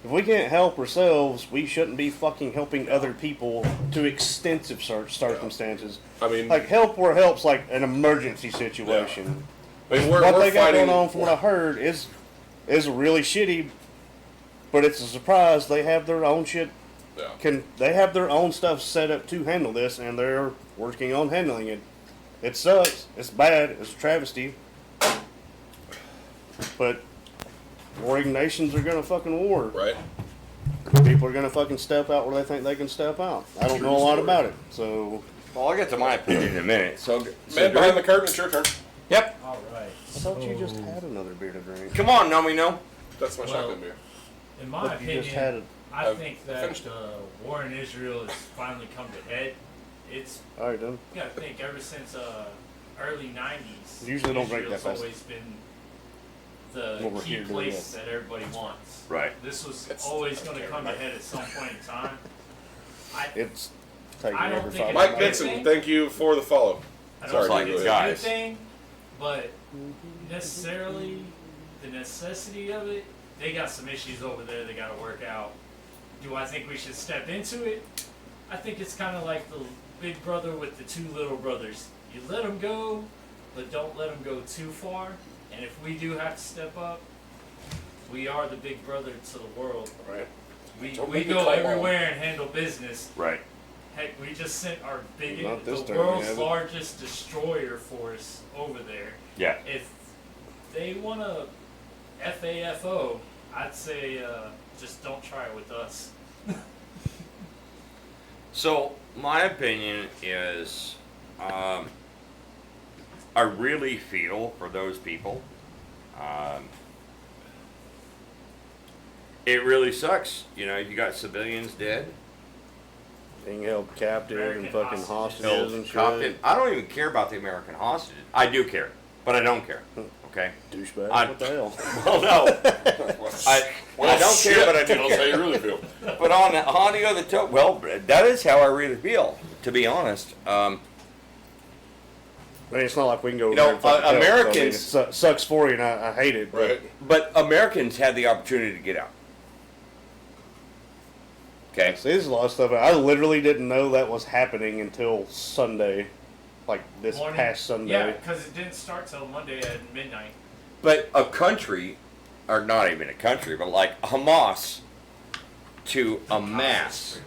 If we can't help ourselves, we shouldn't be fucking helping other people to extensive circumstances. I mean, Like help where help's like an emergency situation. we're What they got fighting. going on, from what I heard, is really shitty. But it's a surprise. They have their own shit. Yeah. They have their own stuff set up to handle this, and they're working on handling it. It sucks. It's bad. It's a travesty. But warring nations are gonna fucking war. Right. People are gonna fucking step out where they think they can step out. I don't True know a lot story. about it, so Well, I'll get to my opinion in a minute. So Man behind the curtain, it's your turn. Yep. All right. I thought you just had another beer to drink. Come on, Nomi, no. That's my Well, shotgun beer. In my But you just had opinion, it. I I've think that finished the war in Israel has finally come to head. It's All right, done. you gotta think ever since early '90s. Usually don't break that Israel's fast. always been the What we're key here doing, place that everybody wants. Right. This was It's- always going to come to head at some point in time. It's taking I don't every think 5 it's Mike a minutes. good Dixon, thing. thank you for the follow. I Sorry, don't think go it's ahead. a good Guys. thing, but necessarily the necessity of it, they got some issues over there they got to work out. Do I think we should step into it? I think it's kind of like the big brother with the two little brothers. You let them go, but don't let them go too far. And if we do have to step up, we are the big brother to the world. Right. We Don't we make me go call everywhere and handle business. Right. Heck, we just sent our Not biggest, this the time, world's yeah, but- largest destroyer force over there. Yeah. If they want to FAFO, I'd say just don't try it with us. So my opinion is, I really feel for those people. It really sucks. You got civilians dead. being held captive American and fucking hostages. hostages and shit. Compton. I don't even care about the American hostages. I do care, but I don't care. Okay. Douchebag. I- What the hell? Well, no. I don't care, but I do Tell us how care. you really feel. But on the other token, well, that is how I really feel. To be honest, I mean, it's not like we can go. You over know, there and fucking help, so, I mean, Americans- it sucks for you, and I hate it. But Right. but Americans had the opportunity to get out. Okay. see, there's a lot of stuff. I literally didn't know that was happening until Sunday, like this Morning. past Sunday. Yeah, because it didn't start till Monday at midnight. But a country, or not even a country, but like Hamas, to amass.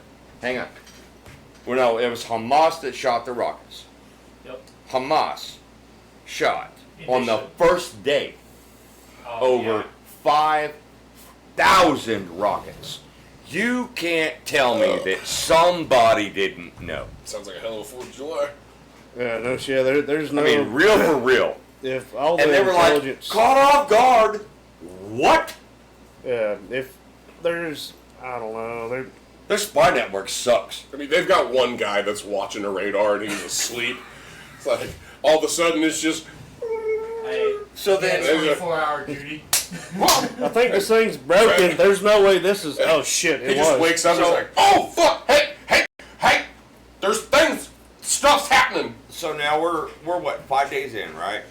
Hang on. Well, no, it was Hamas that shot the rockets. Yep. Hamas shot on the Initially. first day Oh, over yeah. 5,000 rockets. You can't tell me that somebody didn't know. Sounds like a hell of a 4th of July. Yeah, no shit. There's no. I mean, real for real. if all the And they were like, intelligence, caught off guard. What? yeah, if there's, I don't know, there. Their spy network sucks. I mean, they've got one guy that's watching a radar and he's asleep. It's like, all of a sudden it's just, Hey, So yeah, then, 24-hour duty. I think this thing's broken. There's no way this is. Oh shit! he It just was. wakes up and So- he's like, oh fuck, hey, there's things, stuff's happening. so now we're what, 5 days in, right?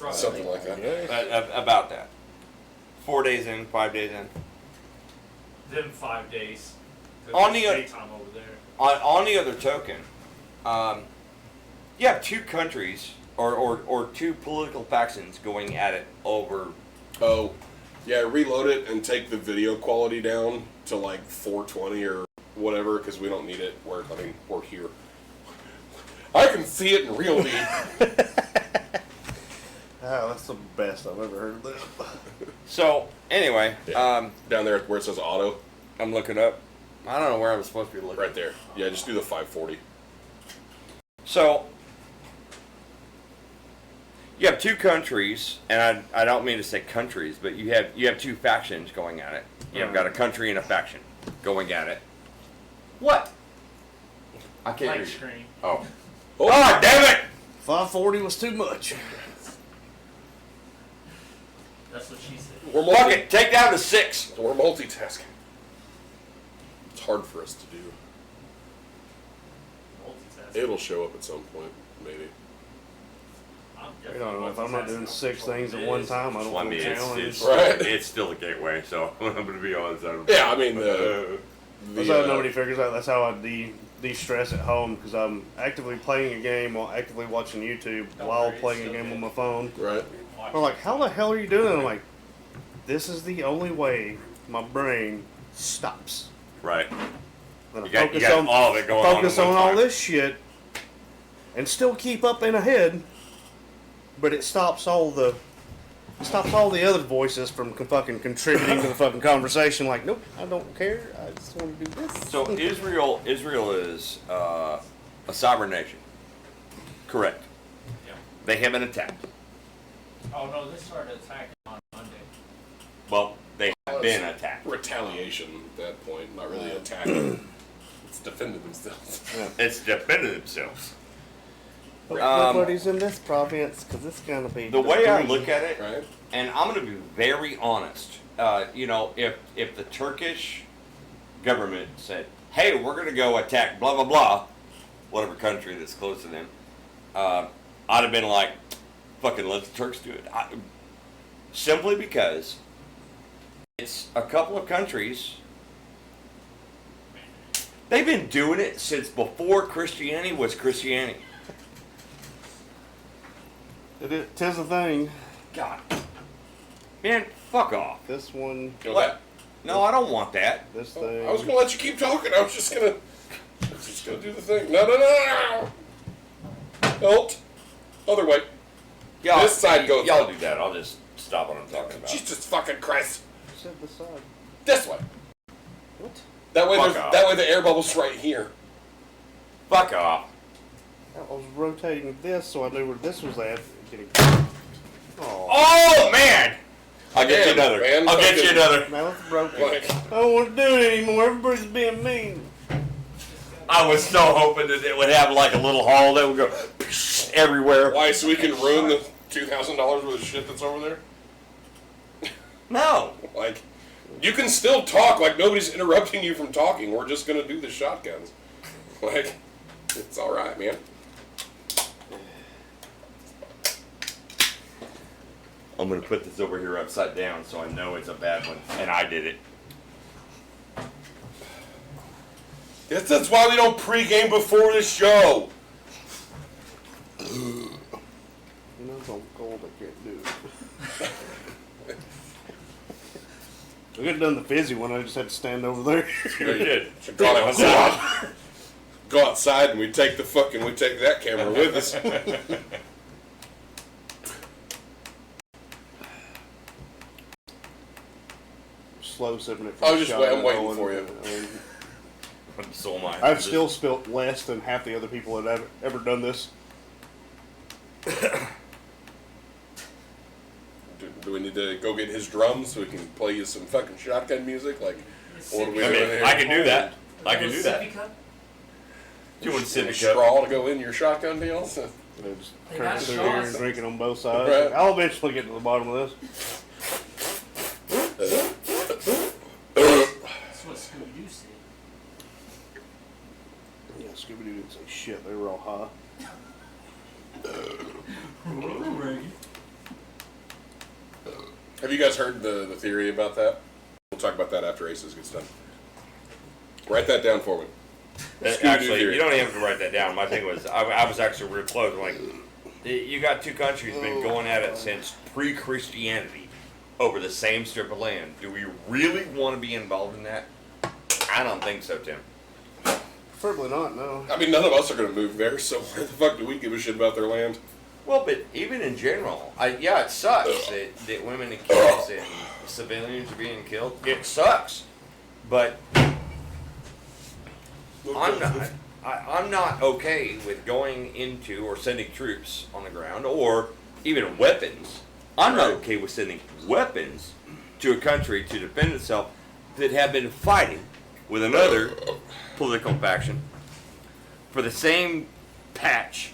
Right. Something like that. About that. 4 days in, 5 days in. Them 5 days. 'Cause On it's the- daytime over there. On the other token, you have two countries or two political factions going at it over. Oh, yeah, reload it and take the video quality down to like 420 or whatever, because we don't need it. We're here. I can see it in real need. Oh, that's the best I've ever heard of this. So anyway, Yeah. Down there where it says auto, I'm looking up. I don't know where I was supposed to be looking. right there. Yeah, just do the 540. So you have two countries, and I don't mean to say countries, but you have two factions going at it. You've got a country and a faction going at it. What? I can't Light hear you. screen. Oh. Oh, damn it! 540 was too much. That's what she said. We're Fuck it, take down to 6. We're multitasking. It's hard for us to do. Multitasking. It'll show up at some point, maybe. I'm You know, if I'm not doing 6 things at one time, I don't Well, I mean, feel it's, challenged. Right. it's still a gateway, so I'm going to be honest. Yeah, I mean, the That's how nobody figures out. That's how I de-stress at home, because I'm actively playing a game while actively watching YouTube Don't while worry, playing it's a game okay. on my phone. right. They're like, how the hell are you doing it? I'm like, this is the only way my brain stops. Right. Then I You got focus all on, of it going on. focus at one on all time. this shit and still keep up in ahead, but it stops all the other voices from fucking contributing to the fucking conversation. Like, nope, I don't care. I just want to do this. So Israel is a sovereign nation. Correct. Yeah. They haven't attacked. Oh no, they started attacking on Monday. Well, they have Well, been it's attacked. retaliation at that point, not really attacking. It's defending themselves. It's defended themselves. Nobody's in this province because it's gonna be The way I free. look at it, Right? and I'm going to be very honest. If the Turkish government said, "Hey, we're going to go attack blah blah blah," whatever country that's close to them, I'd have been like, "Fucking let the Turks do it." Simply because it's a couple of countries. They've been doing it since before Christianity was Christianity. Tis a thing. God, man, fuck off. This one, You know What? No, I don't want that. this that? thing. I was gonna let you keep talking. I was just gonna do the thing. No. Nope. Other way. Y'all, This side goes- Y'all do that. I'll just stop what I'm talking about. Jesus fucking Christ. Said the side. This way. What? That way, Fuck off. that way the air bubble's right here. Fuck off. I was rotating this so I knew where this was at. Getting. Oh, Oh man! I'll get you Damn, another. man. I'll get you another. now it's broken. Like, I don't want to do it anymore. Everybody's being mean. I was so hoping that it would have like a little hole that would go everywhere. Why? So we can ruin the $2,000 worth of shit that's over there? No. Like, you can still talk like nobody's interrupting you from talking. We're just gonna do the shotguns. Like, it's all right, man. I'm gonna put this over here upside down so I know it's a bad one, and I did it. That's why we don't pregame before the show. You know, it's on cold, I can't do it. I could have done the fizzy one, I just had to stand over there. You did. Go outside. Go outside and we take that camera with us. Slow sipping it. I was just I'm waiting for you. So am I. I've still spilt less than half the other people that have ever done this. Do we need to go get his drums so we can play you some fucking shotgun music? Like, what are we I doing mean, here? I can do that. I can do that. Sippy cup? You want Some sippy cup? straw to go in your shotgun deal? Just They turn got it through here and straws. drink it on both sides. Right. I'll eventually get to the bottom of this. That's what Scooby-Doo said. Yeah, Scooby Doo didn't say shit. They were all high. Have you guys heard the theory about that? We'll talk about that after Aces gets done. Write that down for me. Scooby-Doo Actually, theory. you don't even have to write that down. My thing was, I was actually real close. Like, you got two countries been going at it since pre-Christianity over the same strip of land. Do we really want to be involved in that? I don't think so, Tim. Preferably not, no. I mean, none of us are going to move there, so why the fuck do we give a shit about their land? Well, but even in general, it sucks that women and kids and civilians are being killed. It sucks, but I'm not okay with going into or sending troops on the ground or even weapons. I'm not okay with sending weapons to a country to defend itself that have been fighting with another political faction for the same patch,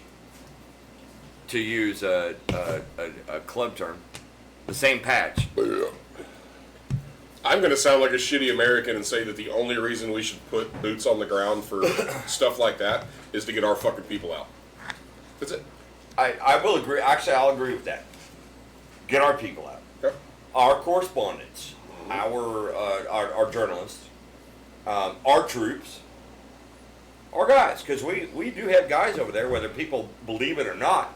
to use a club term, the same patch. I'm going to sound like a shitty American and say that the only reason we should put boots on the ground for stuff like that is to get our fucking people out. That's it. I will agree. Actually, I'll agree with that. Get our people out. Yep. Our correspondents, our journalists, our troops, our guys, because we do have guys over there, whether people believe it or not.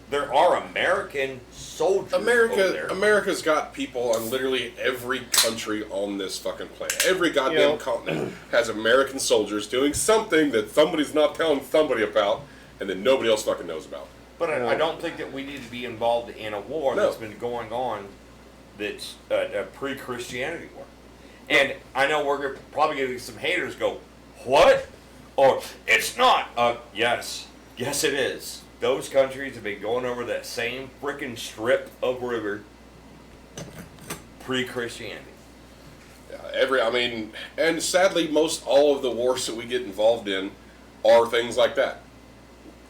There are American soldiers over there. America's got people on literally every country on this fucking planet. Every goddamn continent has American soldiers doing something that somebody's not telling somebody about and that nobody else fucking knows about. But I don't think that we need to be involved in a war that's been going on that's a pre-Christianity war. And I know we're probably going to get some haters go, what? Or, it's not. Yes it is. Those countries have been going over that same frickin' strip of river pre-Christianity. And sadly, most all of the wars that we get involved in are things like that.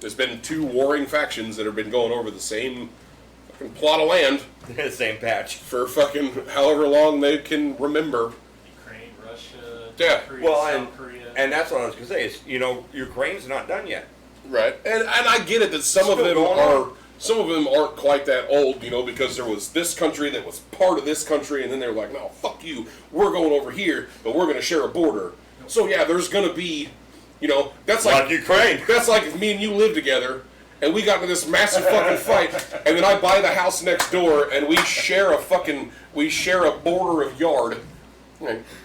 There's been two warring factions that have been going over the same fucking plot of land The same patch. for fucking however long they can remember. Ukraine, Russia, Yeah. Korea, South Korea. And that's what I was going to say is, Ukraine's not done yet. Right, and I get it that some of them aren't quite that old, because there was this country that was part of this country, and then they were like, no, fuck you, we're going over here, but we're going to share a border. So yeah, there's going to be, that's like Ukraine. That's like if me and you live together, and we got into this massive fucking fight, and then I buy the house next door, and we share a border of yard.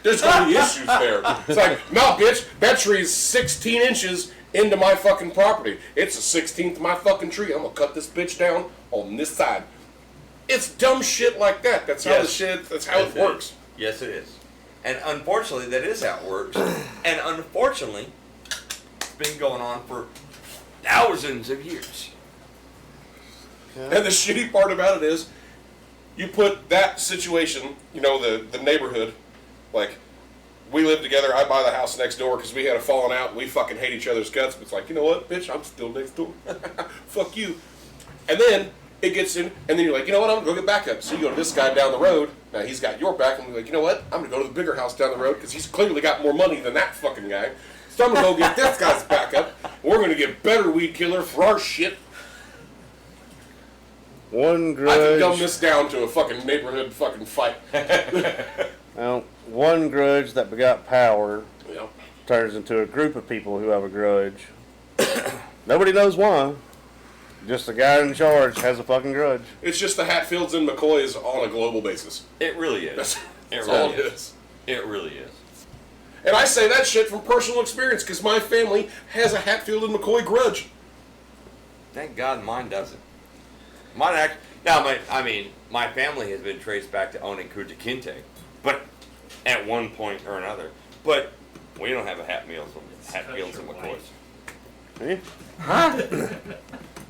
There's going to be issues there. It's like, no, bitch, that tree is 16 inches into my fucking property. It's a 16th of my fucking tree. I'm gonna cut this bitch down on this side. It's dumb shit like that. That's how it works. Yes, it is. And unfortunately, that is how it works. And unfortunately, it's been going on for thousands of years. Yeah. And the shitty part about it is, you put that situation, the neighborhood, like, we live together. I buy the house next door because we had a falling out. We fucking hate each other's guts. But it's like, you know what, bitch? I'm still next door. Fuck you. And then it gets in, and then you're like, you know what? I'm gonna go get backup. So you go to this guy down the road. Now he's got your back, and you're like, you know what? I'm gonna go to the bigger house down the road because he's clearly got more money than that fucking guy. So I'm gonna go get this guy's backup. We're gonna get better weed killer for our shit. One I grudge. can dumb this down to a fucking neighborhood fucking fight. Well, one grudge that begot power Yeah. turns into a group of people who have a grudge. Nobody knows why. Just the guy in charge has a fucking grudge. It's just the Hatfields and McCoys on a global basis. It really is. That's, It that's really all it is. is. It really is. And I say that shit from personal experience because my family has a Hatfield and McCoy grudge. Thank God mine doesn't. Mine act now. My family has been traced back to owning Kuja Kinte, but at one point or another. But we don't have a Hatfields and McCoys. Eh?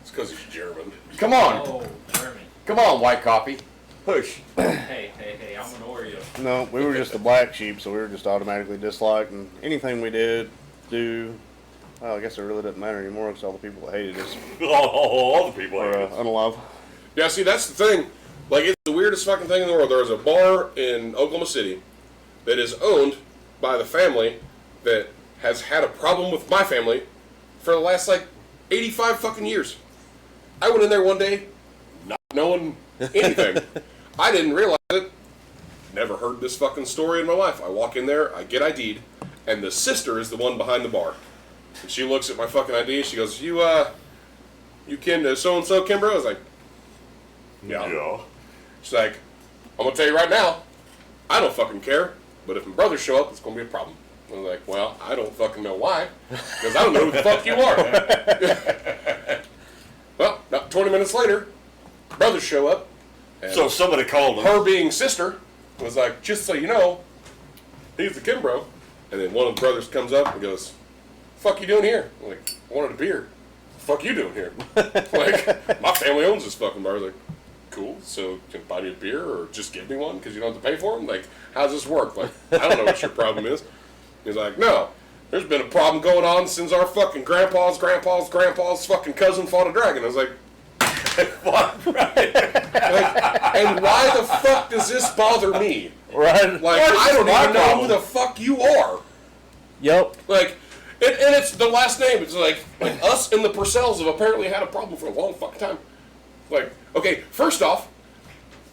It's because he's German. Come on, Oh, German. come on, white coffee, push. Hey, I'm an Oreo. No, we were just the black sheep, so we were just automatically disliked, and anything we did, do, well, I guess it really doesn't matter anymore because all the people that hated us All the people. are unalive. Yeah, see, that's the thing. Like, it's the weirdest fucking thing in the world. There's a bar in Oklahoma City that is owned by the family that has had a problem with my family for the last, 85 fucking years. I went in there one day, not knowing anything. I didn't realize it. Never heard this fucking story in my life. I walk in there, I get ID'd, and the sister is the one behind the bar. And she looks at my fucking ID, she goes, you kin to so-and-so, Kimbrough? I was like, yeah. She's like, I'm gonna tell you right now, I don't fucking care, but if my brothers show up, it's gonna be a problem. I was like, well, I don't fucking know why, because I don't know who the fuck you are. Well, about 20 minutes later, brothers show up. And So somebody called them. her being sister was like, just so you know, he's the Kimbrough. And then one of the brothers comes up and goes, fuck you doing here? I'm like, I wanted a beer. Fuck you doing here? Like, my family owns this fucking bar. I was like, cool, so can you buy me a beer or just give me one because you don't have to pay for them? Like, how does this work? Like, I don't know what your problem is. He's like, no, there's been a problem going on since our fucking grandpa's fucking cousin fought a dragon. I was like, what? Like, and why the fuck does this bother me? Right? Like, I don't even know who the fuck you are. Yep. Like, and it's the last name. It's like us and the Purcells have apparently had a problem for a long fucking time. Like, okay, first off,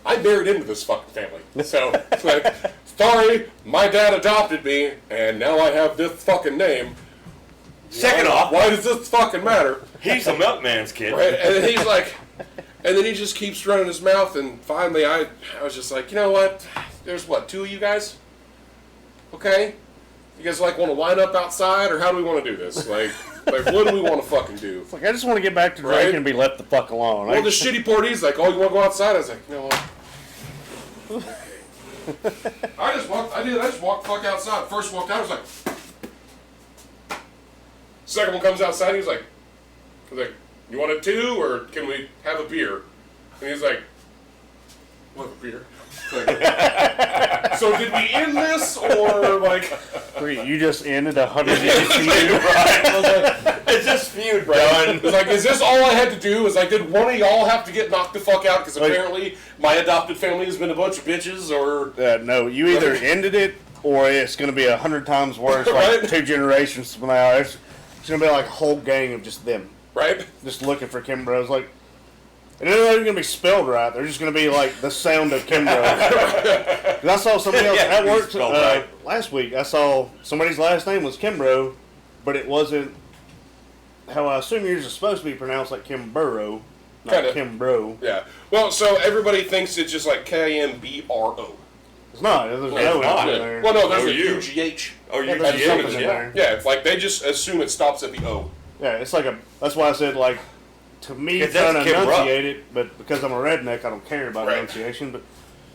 I married into this fucking family. So, it's like, sorry, my dad adopted me, and now I have this fucking name. Second off, Why does this fucking matter? he's a milkman's kid. Right? And then he's like, and then he just keeps running his mouth, and finally I was just like, you know what? There's what, 2 of you guys? Okay? You guys want to line up outside, or how do we want to do this? Like what do we want to fucking do? Like, I just want to get back to Right? drinking and be left the fuck alone. Well, the shitty party's like, oh, you want to go outside? I was like, you know what? I just walked the fuck outside. First walked out, I was like, second one comes outside, he was like, you want a 2, or can we have a beer? And he's like, we'll have a beer. Like, so did we end this, or like... You just ended 100 years feud. I was like, It's just feud, done. done. It's like, is this all I had to do? Is like, did one of y'all have to get knocked the fuck out because apparently my adopted family has been a bunch of bitches, or... No, you either ended it or it's going to be 100 times worse. Like Right? 2 generations from now, it's going to be like a whole gang of just them, Right? just looking for Kimbroughs. Like, and they're not even going to be spelled right. They're just going to be like the sound of Kimbrough. 'Cause I saw somebody else Yeah, at work spelled right. last week. I saw somebody's last name was Kimbrough, but it wasn't how I assume yours is supposed to be pronounced, like Kimbrough, not Kinda. Kimbrough. Yeah. Well, so everybody thinks it's just like Kimbro. It's not. There's no it's not. in there. Well, no, there's Oh, a you. UGH. Oh, Yeah, you there's something in yeah. there. Yeah, it's like they just assume it stops at the O. Yeah, it's like a. That's why I said, like, to me, 'Cause trying that's to Kimbrough. enunciate it, but because I'm a redneck, I don't care about Right. enunciation. But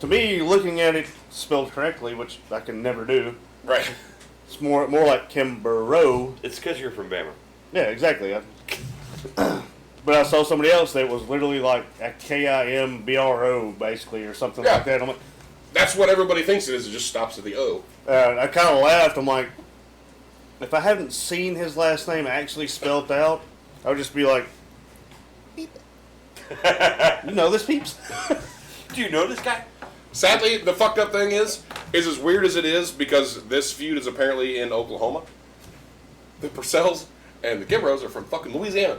to me, looking at it spelled correctly, which I can never do, Right. it's more like Kimbrough. It's because you're from Bama. Yeah, exactly. But I saw somebody else that was literally like a KIMBRO, basically, or something Yeah. like that. I'm like, That's what everybody thinks it is. It just stops at the O. I kind of laughed. I'm like, if I hadn't seen his last name actually spelled out, I would just be like, Peep. You know this, Peeps? Do you know this guy? Sadly, the fucked up thing is as weird as it is, because this feud is apparently in Oklahoma. The Purcells and the Kimbroughs are from fucking Louisiana.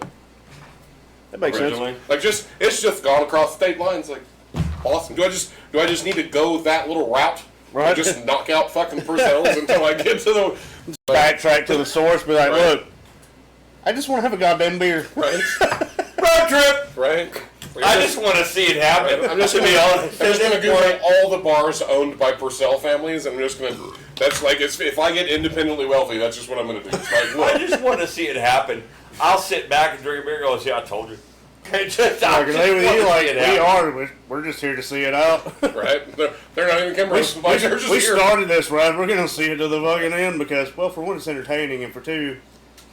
That makes sense. Originally. Like, it's just gone across state lines. Like, awesome. Do I just need to go that little route? Right. And just knock out fucking Purcells until I get to the Backtrack to the source, be like, Right. look, I just want to have a goddamn beer. right, Road trip. right. I just want to see it happen. I'm just to gonna be honest. I'm just gonna Google all the bars owned by Purcell families, and I'm just gonna. That's like if I get independently wealthy, that's just what I'm gonna do. It's like, I look, just want to see it happen. I'll sit back and drink a beer and go, see, I told you. Just, I Like, just they with wanna you, see like, it we happen. we're just here to see it out. right? They're not even Kimbroughs. Like, they're just we here. started this ride. We're gonna see it to the fucking end because, well, for one, it's entertaining, and for two,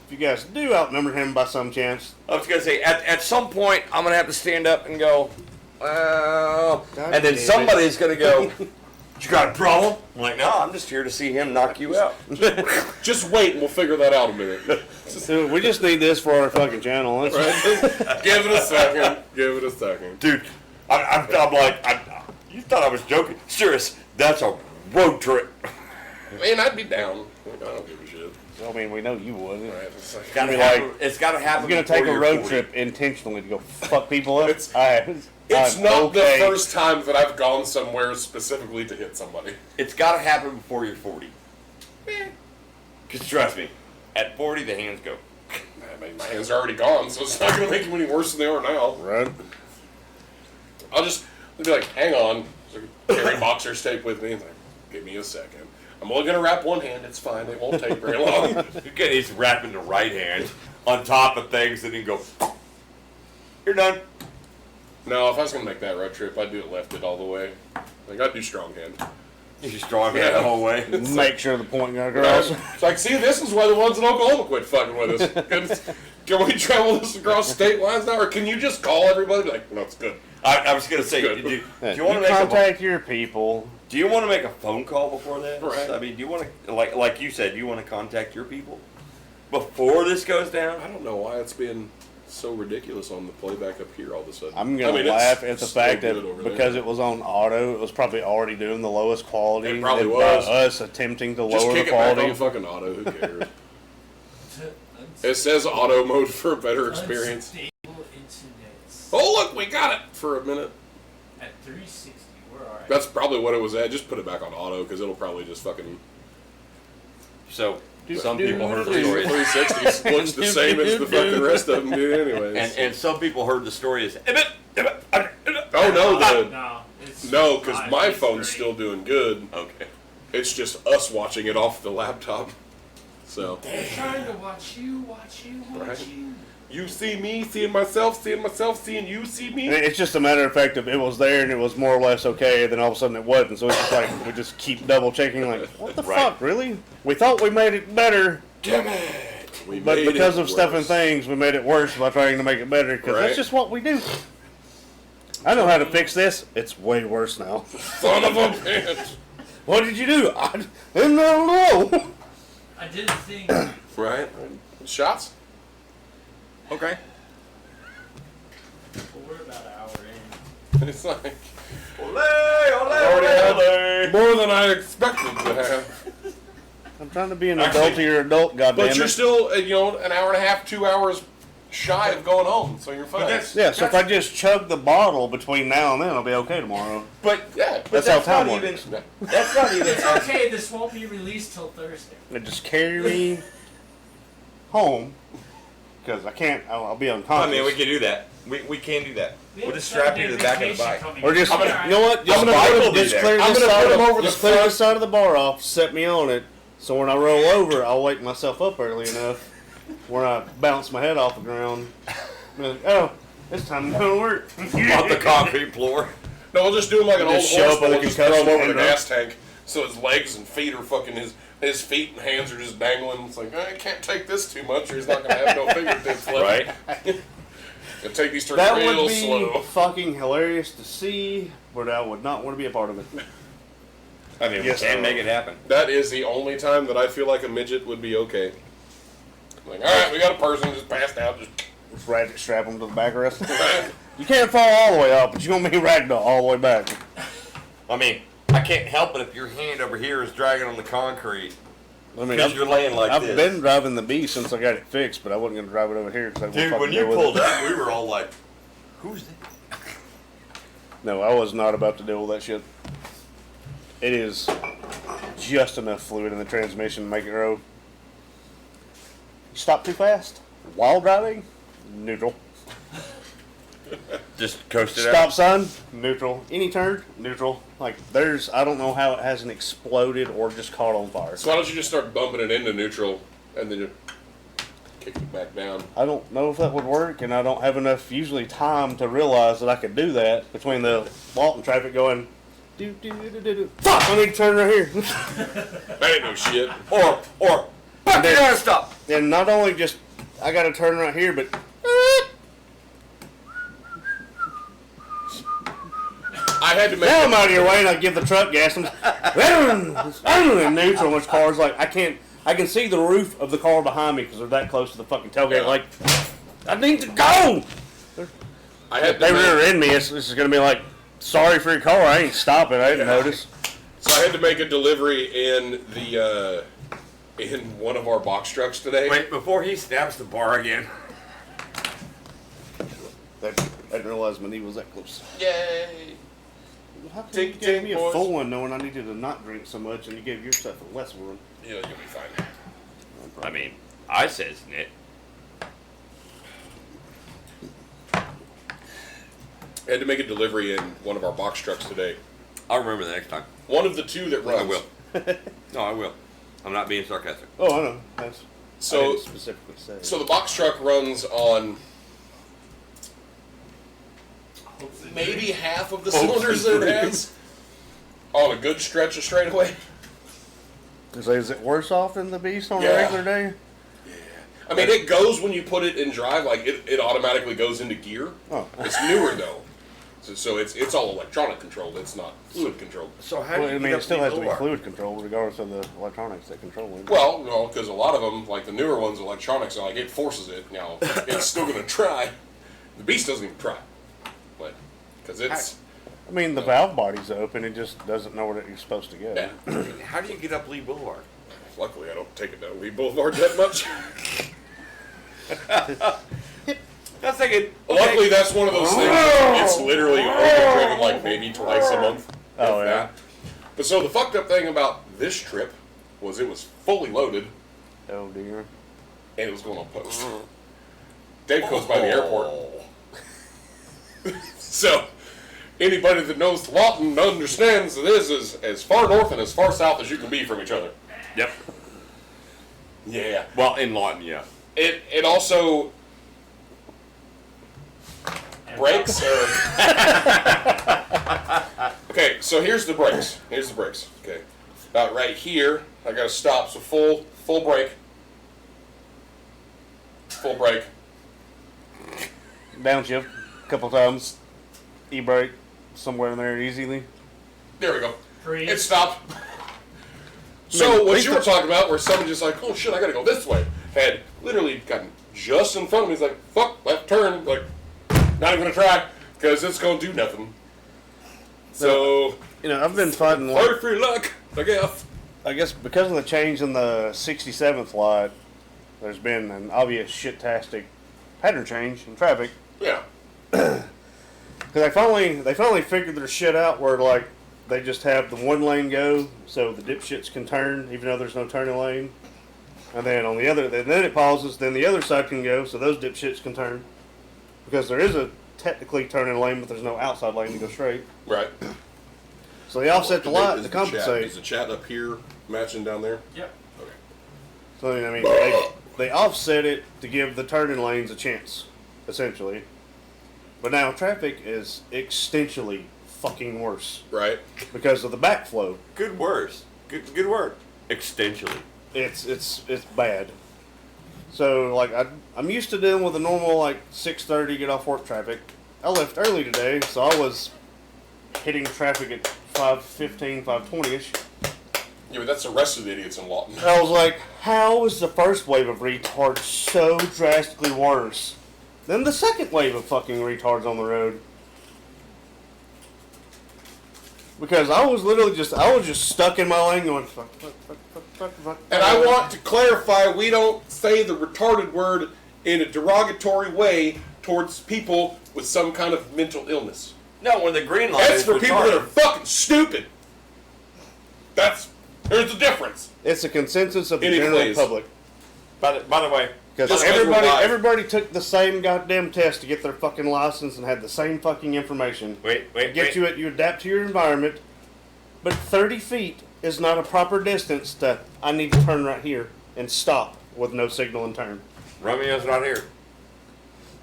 if you guys do outnumber him by some chance, I was going to say, at some point, I'm going to have to stand up and go, well, God and then damn it. somebody's going to go, you got a problem? I'm like, no, I'm just here to see him knock you out. Just wait, and we'll figure that out a minute. so we just need this for our fucking channel. That's Right? Give it a second. Give it a second. Dude, I'm like, you thought I was joking. Serious, that's a road trip. Man, I'd be down. I don't give a shit. I mean, we know you would. Right? It's like, Gotta Be happen, like, it's got to happen. I'm gonna before take a you're road 40. trip intentionally to go fuck people up. It's I'm not okay. the first time that I've gone somewhere specifically to hit somebody. It's got to happen before you're 40. Because trust me, at 40, the hands go. I mean, my hands are already gone, so it's not going to make them any worse than they are now. Right. I'll be like, hang on. So I carry boxer's tape with me. And like, give me a second. I'm only going to wrap one hand. It's fine. It won't take very long. You get his wrapping the right hand on top of things, and then go, you're done. No, if I was going to make that road trip, I'd do it left it all the way. Like, I'd do strong hand. You're strong Yeah. the whole way. Make sure the point got across. It's like, see, this is why the ones in Oklahoma quit fucking with us. Can we travel this across state lines now, or can you just call everybody? Like, no, it's good. I was gonna say, Good. do you You want to make contact your people. do you want to make a phone call before that? Right. I mean, do you want to like you said, do you want to contact your people before this goes I down? don't know why it's being so ridiculous on the playback up here all of a sudden. I'm gonna I mean, laugh it's at the still fact that good over because there. it was on auto, it was probably already doing the lowest quality. It probably and was. by us attempting to Just lower kick the it back quality. on fucking auto. Who cares? It says auto mode for a better experience. Unstable internet. Oh look, we got it for a minute. At 360, we're alright. That's probably what it was at. Just put it back on auto because it'll probably just fucking. So some do, people heard the do. story, 360 looks the same as the fucking rest of them do, anyways. and some people heard the story as Oh no, no, because fine, my it's phone's great. still doing good. okay. It's just us watching it off the laptop. So They're trying to watch you. Right. you see me seeing myself, seeing you see me. And it's just a matter of fact of it was there and it was more or less okay, then all of a sudden it wasn't. So it's just like we just keep double checking, like, what the Right. fuck, really? We thought we made it better, Damn it! We but made because it of stuff and worse. things, we made it worse by trying to make it better. Because Right. that's just what we do. I know how to fix this. It's way worse now. Son of a bitch! What did you do? I don't know. I did a thing. Right? Shots? Okay. Well, we're about an hour in. It's like Ole, ole, already ole, had more than I expected to have. I'm trying to be an Actually- adult to your adult, But goddammit. you're still, an hour and a half, 2 hours shy of going home, so you're fine. that's- Yeah, so if I just chug the bottle between now and then, I'll be okay tomorrow. But Yeah, That's how that's time not works. even. That's not even. It's okay. This won't be released till Thursday. And just carry me home, because I can't, I'll be I unconscious. mean, we can do that. We can do that. We We'll have just strap you to Sunday the back of the vacation bike. coming Or up. just, I'm gonna- you know what? Just, I'm gonna gonna put put just him clear I'm this gonna side put of him the, over the just clear front. this side of the bar off, set me on it, so when I roll over, I'll wake myself up early enough where I bounce my head off the ground. Be like, oh, it's time to go to work. On the concrete floor. No, we'll just do him like an old Just show horse up with bull, a just throw him concussion over the and gas tank, so his legs and feet are fucking, his feet and hands are just dangling. It's like, I can't take this too much or he's not going to have no fingertips left. Right? And take these turns That real would be slow. fucking hilarious to see, but I would not want to be a part of it. I mean, Yes, we can sir. make it happen. That is the only time that I feel like a midget would be okay. Like, all right, we got a person just passed out. Just ratchet strap them to the backrest. You can't fall all the way up, but you gonna be ragdoll all the way back. I mean, I can't help it if your hand over here is dragging on the concrete I mean, because you're laying like I've this. been driving the Beast since I got it fixed, but I wasn't gonna drive it over here because Dude, when you pulled up, we were all like, "Who's that?" No, I was not about to deal with that shit. It is just enough fluid in the transmission to make it roll. Stop too fast while driving, neutral. Just coast it Stop out. sign, neutral. Any turn, neutral. Like I don't know how it hasn't exploded or just caught on fire. So why don't you just start bumping it into neutral and then just kick it back down? I don't know if that would work, and I don't have enough usually time to realize that I could do that between the Lawton traffic going. Do, do, do, do, do. Fuck! I need to turn right here. That ain't no shit. Or, fuck, you gotta stop. And not only just I got to turn right here, but I had to make. now I'm out of your way, and I give the truck gas. I'm in neutral. Which car's like I can see the roof of the car behind me because they're that close to the fucking tailgate. Yeah. Like I need to go. I had to They make, rear end me. This is gonna be like, sorry for your car. I ain't stopping. I didn't notice. So I had to make a delivery in the in one of our box trucks today. Wait, before he snaps the bar again. I didn't realize my knee was that close. Yay! How can Tink, you give tink, me a boys. full one knowing I needed to not drink so much, and you gave yourself a less one? Yeah, you'll be fine. I mean, I says it. I had to make a delivery in one of our box trucks today. I'll remember the next time. One of the two that runs. I will. No, I will. I'm not being sarcastic. Oh, I know. That's, I So, didn't specifically say. so the box truck runs on maybe half of the cylinders that it has on a good stretch of straightaway. Is it worse off than the Beast on Yeah. a regular day? I mean, it goes when you put it in drive, like it automatically goes into gear. Oh. It's newer though, so it's all electronic controlled. It's not fluid controlled. So how Well, do you I mean, get it still up has the to be door? fluid controlled regardless of the electronics that control it. Well, no, because a lot of them, like the newer ones, electronics, are like it forces it. Now it's still gonna try. The Beast doesn't even try, but because it's I mean, the valve body's open. It just doesn't know where you're supposed to go. yeah. How do you get up Lee Boulevard? Luckily, I don't take it down Lee Boulevard that much. That's like it. Luckily, that's one of those things. It's literally only driven like maybe twice a month. Oh, if yeah. that. But so the fucked up thing about this trip was it was fully loaded Oh dear. and it was going on post. Dave goes by the airport, so anybody that knows Lawton understands that this is as far north and as far south as you can be from each other. Yep. Yeah. Well, in Lawton, yeah. It also brakes are okay. So here's the brakes. Here's the brakes. Okay, about right here, I got to stop. So full brake, full brake. Downshift a couple times. E-brake somewhere in there easily. There we go. Freeze. It stopped. I So mean, at what least you were the- talking about, where someone just like, oh shit, I gotta go this way, had literally gotten just in front of me. He's like, fuck, left turn. Like, not even gonna try because it's gonna do nothing. So, You know, I've been fighting like, hard for your luck, I guess. I guess because of the change in the 67th lot, there's been an obvious shit-tastic pattern change in traffic. Yeah. Because they finally figured their shit out where like they just have the one lane go, so the dipshits can turn even though there's no turning lane. And then on the other, then it pauses, then the other side can go, so those dipshits can turn. Because there is a technically turning lane, but there's no outside lane to go straight. Right. So they offset the light Is to the chat- compensate. Is the chat up here matching down there? Yep. Okay. So I mean, they offset it to give the turning lanes a chance, essentially. But now traffic is exponentially fucking worse Right. because of the backflow. Good words. Good word. Extensionally. It's bad. So like I'm used to dealing with the normal like 6:30 get off work traffic. I left early today, so I was hitting traffic at 5:15, 5:20ish. Yeah, but that's the rest of the idiots in Lawton. I was like, how is the first wave of retards so drastically worse than the second wave of fucking retards on the road? Because I was just stuck in my lane going, fuck. And I want to clarify, we don't say the retarded word in a derogatory way towards people with some kind of mental illness. No, when the green light That's is for people that are retarded. fucking stupid. There's a difference. It's a consensus of the Any general place. public. By the way, Because Just 'cause we're live. everybody took the same goddamn test to get their fucking license and had the same fucking information. wait. You adapt to your environment, but 30 feet is not a proper distance to, I need to turn right here and stop with no signal and turn. Romeo's not here.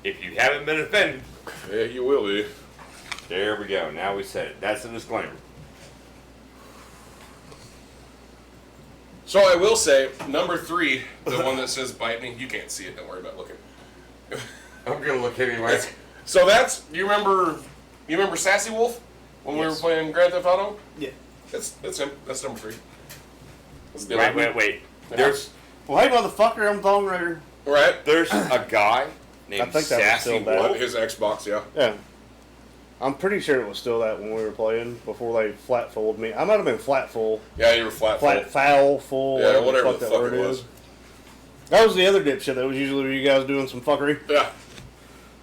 If you haven't been offended, Yeah, you will be. there we go. Now we said it. That's the disclaimer. So I will say, number 3, the one that says bite me, you can't see it, don't worry about looking. I'm gonna look anyway. So that's, you remember Sassy Wolf? When we were Yes. playing Grand Theft Auto? Yeah. That's him. That's number 3. That's the other one. Wait. Yeah. Well, hey, motherfucker, I'm Thong Raider. Right? There's a guy I named think that was Sassy still bad. Wolf. His Xbox, yeah. Yeah. I'm pretty sure it was still that when we were playing before they flat fooled me. I might have been flat full. Yeah, you were flat full. Foul, full, Yeah, whatever whatever the fuck word it is. was. That was the other dipshit that was usually you guys doing some fuckery. Yeah.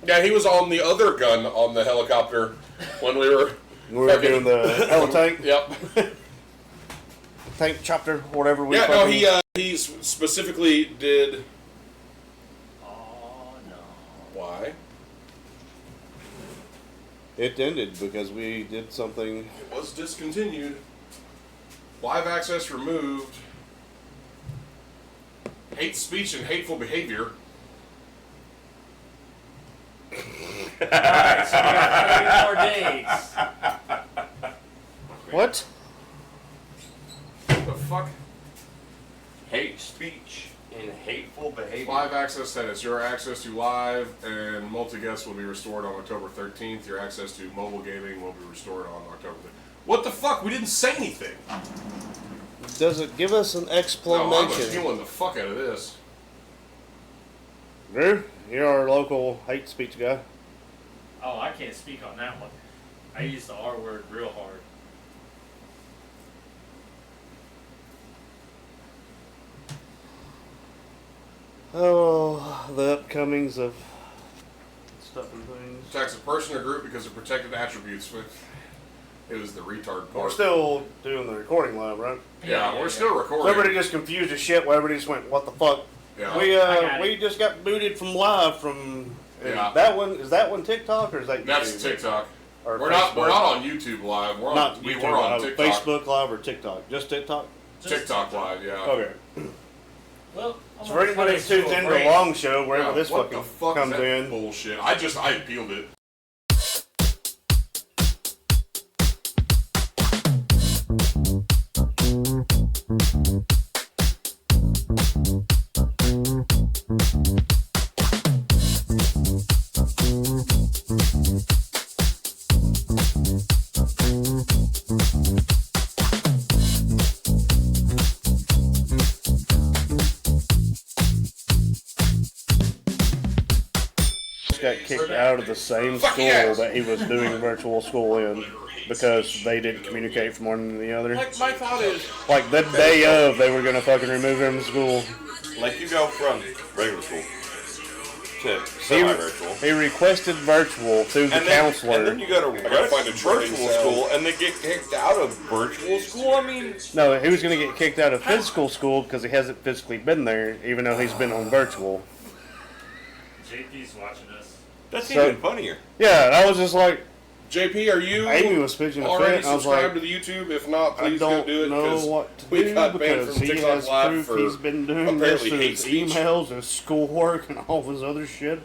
Yeah, he was on the other gun on the helicopter when we were... We were doing the L tank, Yep. tank chopper, whatever we Yeah, no, fucking- he specifically did... Oh no. Why? It ended because we did something. It was discontinued. Live access removed. Hate speech and hateful behavior. Alright, so we got 30 more days. What? What the fuck? Hate speech and hateful behavior. Live access status. Your access to live and multi-guest will be restored on October 13th. Your access to mobile gaming will be restored on October 13th. What the fuck? We didn't say anything. Does it give us an No, I'm explanation? appealing the fuck out of this. Drew, you're our local hate speech guy. Oh, I can't speak on that one. I use the R word real hard. Oh, the upcomings of stuff and things. Attacks a person or group because of protected attributes. It was the retard We're part. still doing the recording live, right? Yeah, we're still So recording. everybody just confused as shit. Where everybody just went, "What the fuck?" Yeah. I got We it. just got booted from live from. Yeah. That one is that one TikTok or is that That's YouTube? TikTok. Or We're not Facebook? on YouTube Live. We're on. Not We YouTube were on Live, TikTok. Facebook Live or TikTok? Just TikTok. Just TikTok Live, yeah. Okay. Well, So for anybody who tunes into the long show, wherever Yeah, this what fucking the fuck comes is that in, bullshit? I appealed it. got kicked out of the same Fuck school yes. that he was doing virtual school in because they didn't communicate from one to the other. Like, my thought is, Like the day of, they were gonna fucking remove him from school. like, you go from regular school to He, semi-virtual. he requested virtual to the And counselor. then you go to gotta find a virtual training sound. school and then get kicked out of virtual school. I mean, No, he was gonna get kicked out of physical school because he hasn't physically been there, even though he's been on virtual. JP's watching us. that's So- even funnier. Yeah, and I was just like, JP, are you Amy was pitching a already fit. and I was subscribed like, to the YouTube? If not, I please go don't do it. know 'cause what to we do got banned because from he TikTok has Live proof for he's been doing this apparently through hate his speech. emails and schoolwork and all his other shit.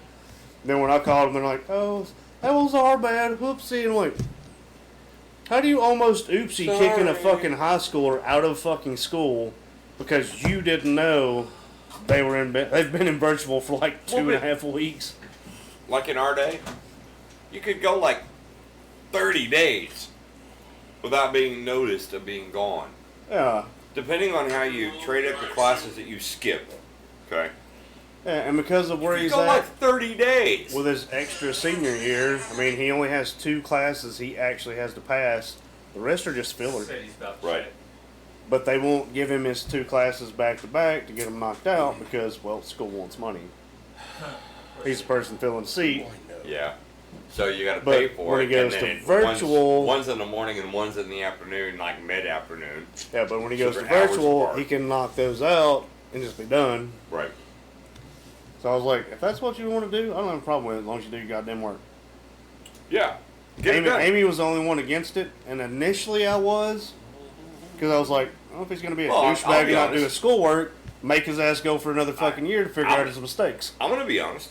Then when I called him, they're like, "Oh, that was our bad, whoopsie." And I'm like, how do you almost oopsie kicking a fucking high schooler out of fucking school because you didn't know they were in? They've been in virtual for like 2.5 weeks. Like in our day, you could go like 30 days without being noticed of being gone. Yeah, depending on how you trade up the classes that you skip, okay? Yeah, and because of where You he's go at like 30 days. with his extra senior year, I mean, he only has 2 classes he actually has to pass. The rest are just filler. Said he's about to Right. check. But they won't give him his 2 classes back to back to get him knocked out because, well, school wants money. He's the person filling the seat. Yeah. So you got to But pay for when it. he goes and to then virtual- one's in the morning and one's in the afternoon, like mid-afternoon. Yeah, but when he goes to Different hours virtual, apart. he can knock those out and just be done. Right. So I was like, if that's what you want to do, I don't have a problem with it as long as you do your goddamn work. Yeah. Get it Amy, done. Amy was the only one against it, and initially I was, because I was like, I don't know if he's going to be a Well, I'll douchebag be and not do honest. his schoolwork, make his ass go for another fucking year to figure I'm- out his mistakes. I'm going to be honest.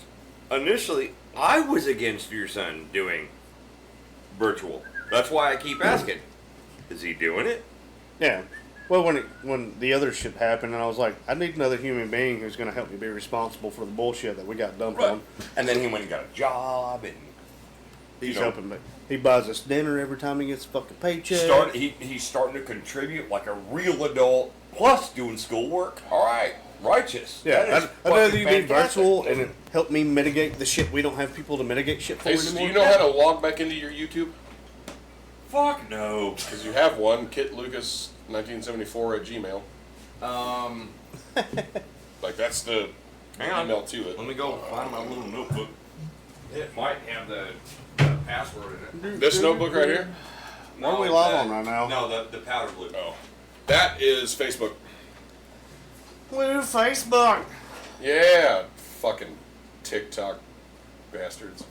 Initially, I was against your son doing virtual. That's why I keep asking. Is he doing it? Yeah. Well, when the other shit happened, and I was like, I need another human being who's going to help me be responsible for the bullshit that we got dumped on. And then he went and got a job and He's know, helping me. He buys us dinner every time he gets a fucking paycheck. he's starting to contribute like a real adult, plus doing schoolwork. All right, righteous. Yeah, That is I'd rather fucking you be fantastic. virtual and it help me mitigate the shit we don't have people to mitigate shit for Hey, anymore. do you know how to log back into your YouTube? Fuck no. Because you have one, kitlucas1974 at Gmail. Like, that's the Hang on. email to it. Let me go find my little notebook. It might have the password in it. This notebook right here? What are we live on right now? No, the powder blue. Oh. That is Facebook. Blue Facebook. Yeah. Fucking TikTok bastards.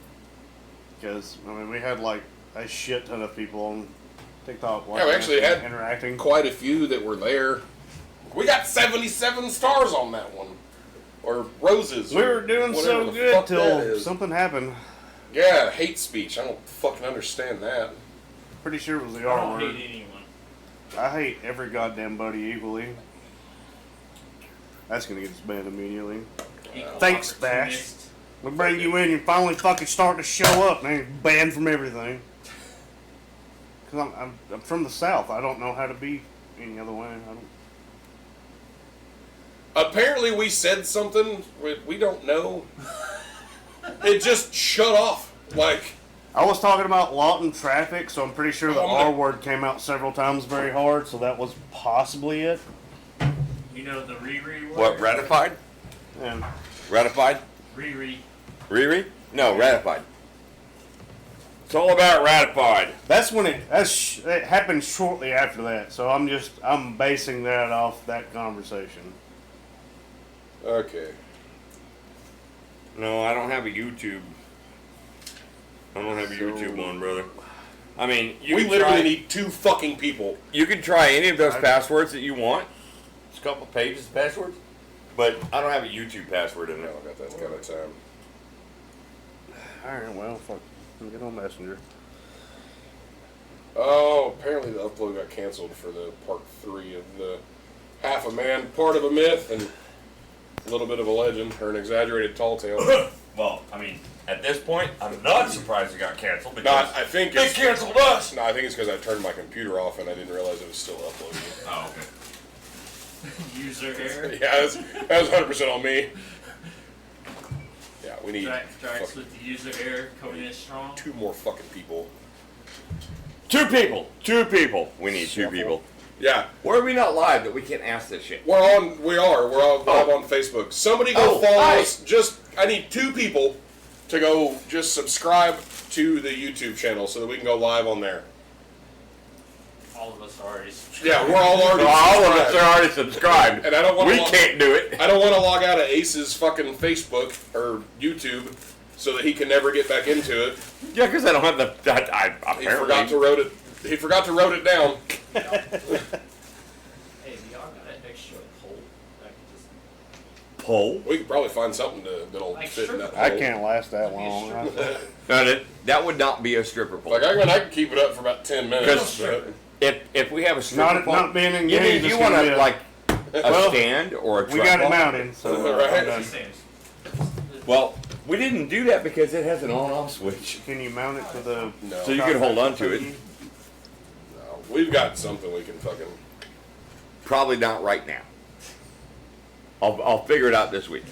Because, I mean, we had like a shit ton of people on TikTok Yeah, we actually had interacting. quite a few that were there. We got 77 stars on that one. Or roses. We or were doing whatever so the good fuck that till is. something happened. Yeah, hate speech. I don't fucking understand that. Pretty sure it was the I R don't word. hate anyone. I hate every goddamn buddy equally. That's gonna get us banned immediately. Equal Thanks, Bash. opportunist. We bring you in, you finally fucking start to show up, man. You're banned from everything. Cause I'm from the South. I don't know how to be any other way. I don't. Apparently, we said something we don't know. It just shut off. Like, I was talking about Lawton traffic, so I'm pretty sure the Oh, R my- word came out several times very hard, so that was possibly it. You know the Riri word? What, ratified? And Ratified? Riri. Riri? No, ratified. It's all about ratified. that's when it happened shortly after that. So I'm basing that off that conversation. okay. No, I don't have a YouTube. I don't have a YouTube one, brother. I mean, you We can literally try, need 2 fucking people. you can try any of those passwords that you want. It's a couple pages of passwords, but I don't have a YouTube password in No, it. I got that kind of time. All right, well, fuck, get on Messenger. Oh, apparently the upload got canceled for the part 3 of the half a man, part of a myth, and a little bit of a legend, or an exaggerated tall tale. Well, I mean, at this point, I'm not surprised it got canceled No, because I think they it's canceled us. No, I think it's because I turned my computer off and I didn't realize it was still uploading. Oh, okay. User error. Yeah, that was 100% on me. Yeah, we need Strikes fucking with the user error coming in strong. 2 more fucking people. Two people. We need 2 people. Yeah, Why are we not live that we can't ask this shit? we're all live on Facebook. Somebody go Oh, follow hi. us. I need 2 people to go just subscribe to the YouTube channel so that we can go live on there. All of us are already. Yeah, we're all already All of us subscribed. are already subscribed. And I don't want We to can't do it. I don't want to log out of Ace's fucking Facebook or YouTube so that he can never get back into it. Yeah, because I don't have the. I He apparently. forgot to wrote it. He forgot to wrote it down. Hey, y'all got an extra hole? I could just. Poll. We could probably find something that'll Like fit in that. I hole. can't last that long. That would not be a stripper pole. Like I can keep it up for about 10 minutes. Because- But If we have a stripper Not pole, not being you engaged. mean it's you want gonna be to a- like a Well, stand or a We got it tripod? mounted, so Right. I'm done. Well, we didn't do that because it has an on-off switch, Can you mount it to the? no, so you can hold on to it. no, we've got something we can fucking. probably not right now. I'll figure it out this week.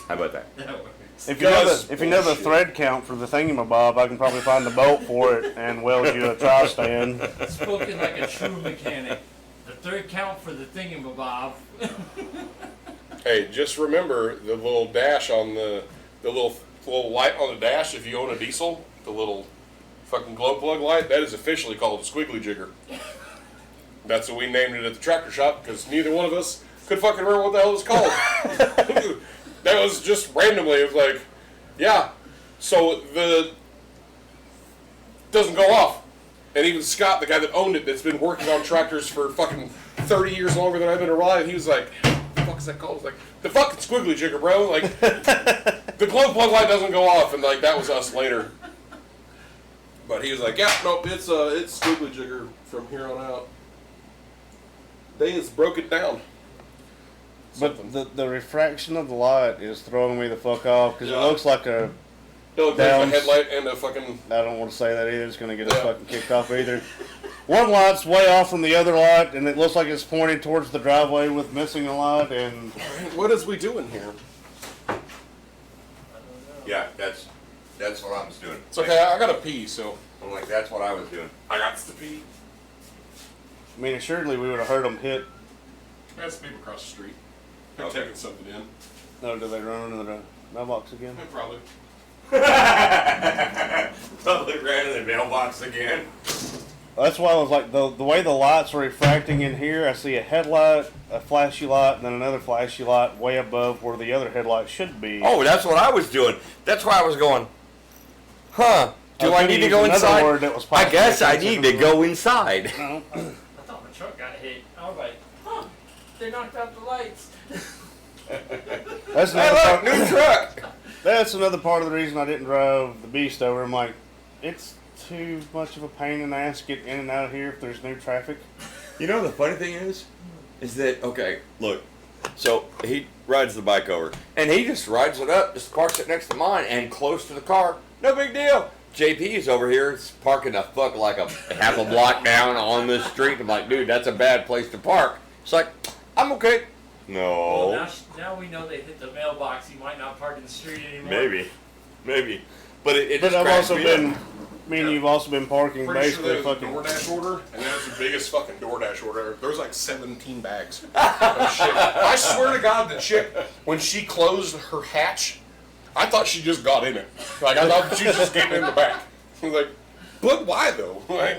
How about that? That works. If you know Guys, the bullshit. thread count for the thingamabob, I can probably find the bolt for it and weld you a tri-stand. Spoken like a true mechanic. The third count for the thingamabob. Hey, just remember the little dash on the little light on the dash. If you own a diesel, the little fucking glow plug light, that is officially called a squiggly jigger. That's what we named it at the tractor shop because neither one of us could fucking remember what the hell it was called. That was just randomly. It was like, yeah. So the doesn't go off, and even Scott, the guy that owned it, that's been working on tractors for fucking 30 years longer than I've been alive, he was like, "What the fuck is that called?" I was like, "The fucking squiggly jigger, bro." Like, the glow plug light doesn't go off, and like that was us later. But he was like, "Yeah, nope, it's squiggly jigger from here on out." They just broke it down. But the refraction of the light is throwing me the fuck off because Yeah. it looks like a. It looked like a Downs. headlight and a fucking. I don't want to say that either. It's going to get us Yeah. fucking kicked off either. One light's way off from the other light, and it looks like it's pointing towards the driveway with missing a light. And What is we doing here? Yeah, that's what I was doing. It's okay. I gotta pee, so I'm like, that's what I was doing. I got to pee. I mean, assuredly we would have heard them hit. That's people across the street. They're Okay. taking something in. No, do they run into the mailbox again? Probably. Probably ran in the mailbox again. That's why I was like, the way the lights are refracting in here, I see a headlight, a flashy light, and then another flashy light way above where the other headlight should be. Oh, that's what I was doing. That's why I was going, huh? Do I could've need to used go another inside? word that was I possibly guess I need to considered- go inside. No. I thought my truck got hit. I was like, huh, they knocked out the lights. That's Hey, another look, part. new truck. That's another part of the reason I didn't drive the Beast over. I'm like, it's too much of a pain in the ass to get in and out of here if there's new traffic. You know the funny thing is that okay, look, so he rides the bike over, and he just rides it up, just parks it next to mine, and close to the car. No big deal. JP's over here, is parking the fuck like a half a block down on this street. I'm like, dude, that's a bad place to park. It's like, I'm okay. Well, No, now we know they hit the mailbox. He might not park in the street anymore. maybe, but it But just I've cracks also me been, up. me and you've also been parking Pretty sure basically that was a fucking. DoorDash order, and that was the biggest fucking DoorDash order. There was like 17 bags of shit. I swear to God, the chick, when she closed her hatch, I thought she just got in it. Like, I thought she was just getting in the back. I was like, but why though? Like,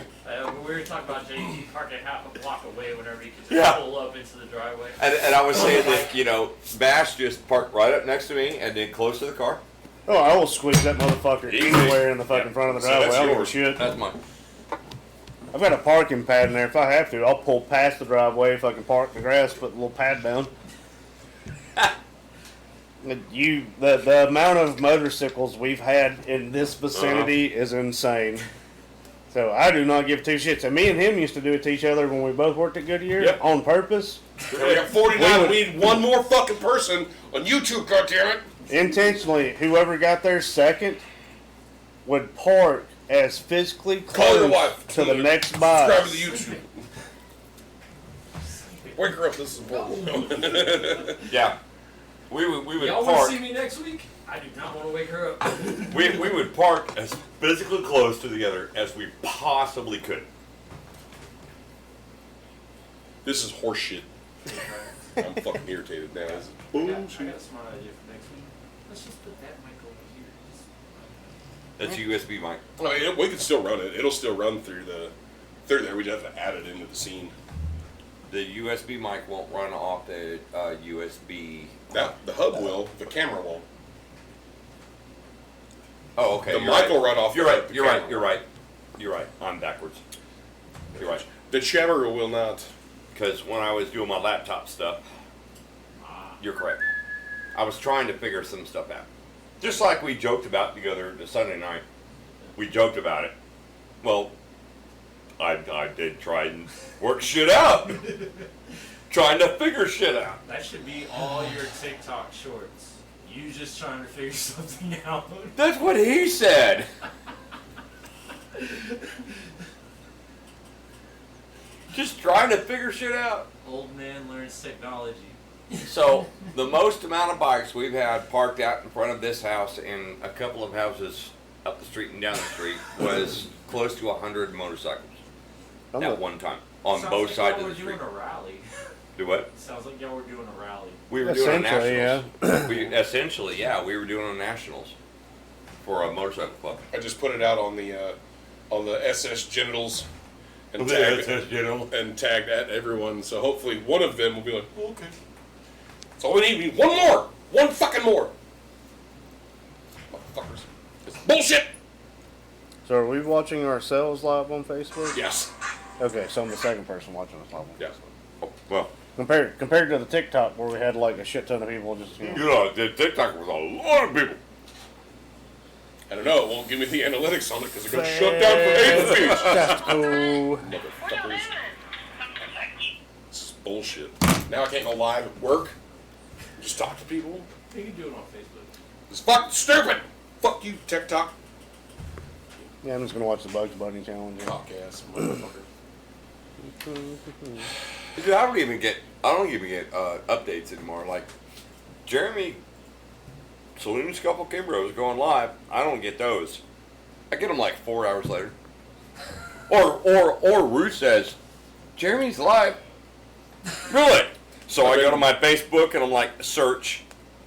We were talking about JT parking half a block away whenever he could just Yeah. pull up into the driveway. And I was saying that, you know, Bash just parked right up next to me and then close to the car. Oh, I will squeeze that motherfucker Easy. anywhere in the fucking Yeah. front of the So driveway. that's I don't give a yours. shit. That's mine. I've got a parking pad in there. If I have to, I'll pull past the driveway if I can park in the grass, put the little pad down. The amount of motorcycles we've had in this vicinity is insane. So I do not give two shits. And me and him used to do it to each other when we both worked at Goodyear Yep. on purpose, we got 49. We need one more fucking person on YouTube, goddammit. intentionally. Whoever got there second would park as physically Call your close wife. to the next Subscribe to box. the YouTube. Wake her up. This is important. Yeah. We would Y'all want park. to see me next week? I do not want to wake her up. We would park as physically close to the other as we possibly could. This is horseshit. I'm fucking irritated now. This is I bullshit. got a smart idea for next week. Let's just put that mic over here. That's a USB mic. I mean, we can still run it. It'll still run through there. We just have to add it into the scene. The USB mic won't run off the USB. Now the hub will. The camera won't. Oh, okay. The you're mic right. will run off. You're the- right. the You're camera. right. You're right. You're right. I'm backwards. You're right. The camera will not. Because when I was doing my laptop stuff, you're correct. I was trying to figure some stuff out. Just like we joked about together the Sunday night. We joked about it. Well, I did try and work shit out. Trying to figure shit out. That should be all your TikTok shorts. You just trying to figure something out. That's what he said. Just trying to figure shit out. Old man learns technology. So, the most amount of bikes we've had parked out in front of this house and a couple of houses up the street and down the street was close to 100 motorcycles I'm at a- one time on Sounds both like sides y'all of were the street. doing a rally. Do what? Sounds like y'all were doing a rally. We were doing a Essentially, nationals. We essentially, yeah, we were doing a nationals for a motorcycle club. I just put it out on the SS Genitals and tagged at everyone. So hopefully one of them will be like, oh, okay. That's all we need. We need one more. One fucking more. Motherfuckers. It's bullshit. So are we watching ourselves live on Facebook? Yes. Okay, so I'm the second person watching us live. Yes. Oh, well, Compared to the TikTok where we had like a shit ton of people just, you know, the TikTok was a lot of people. I don't know. It won't give me the analytics on it because they're going to shut down for hate speech. That's cool. Motherfuckers. This is bullshit. Now I can't go live at work. Just talk to people. You can do it on Facebook. It's fucking stupid. Fuck you, TikTok. Yeah, I'm just gonna watch the Bugs Bunny challenge. Yeah. Cock ass motherfucker. Dude, I don't even get updates anymore. Like Jeremy Saloon Scuffle Kimbrough is going live. I don't get those. I get them like 4 hours later. Or Ruth says, Jeremy's live. Really? So I go to my Facebook and I'm like, search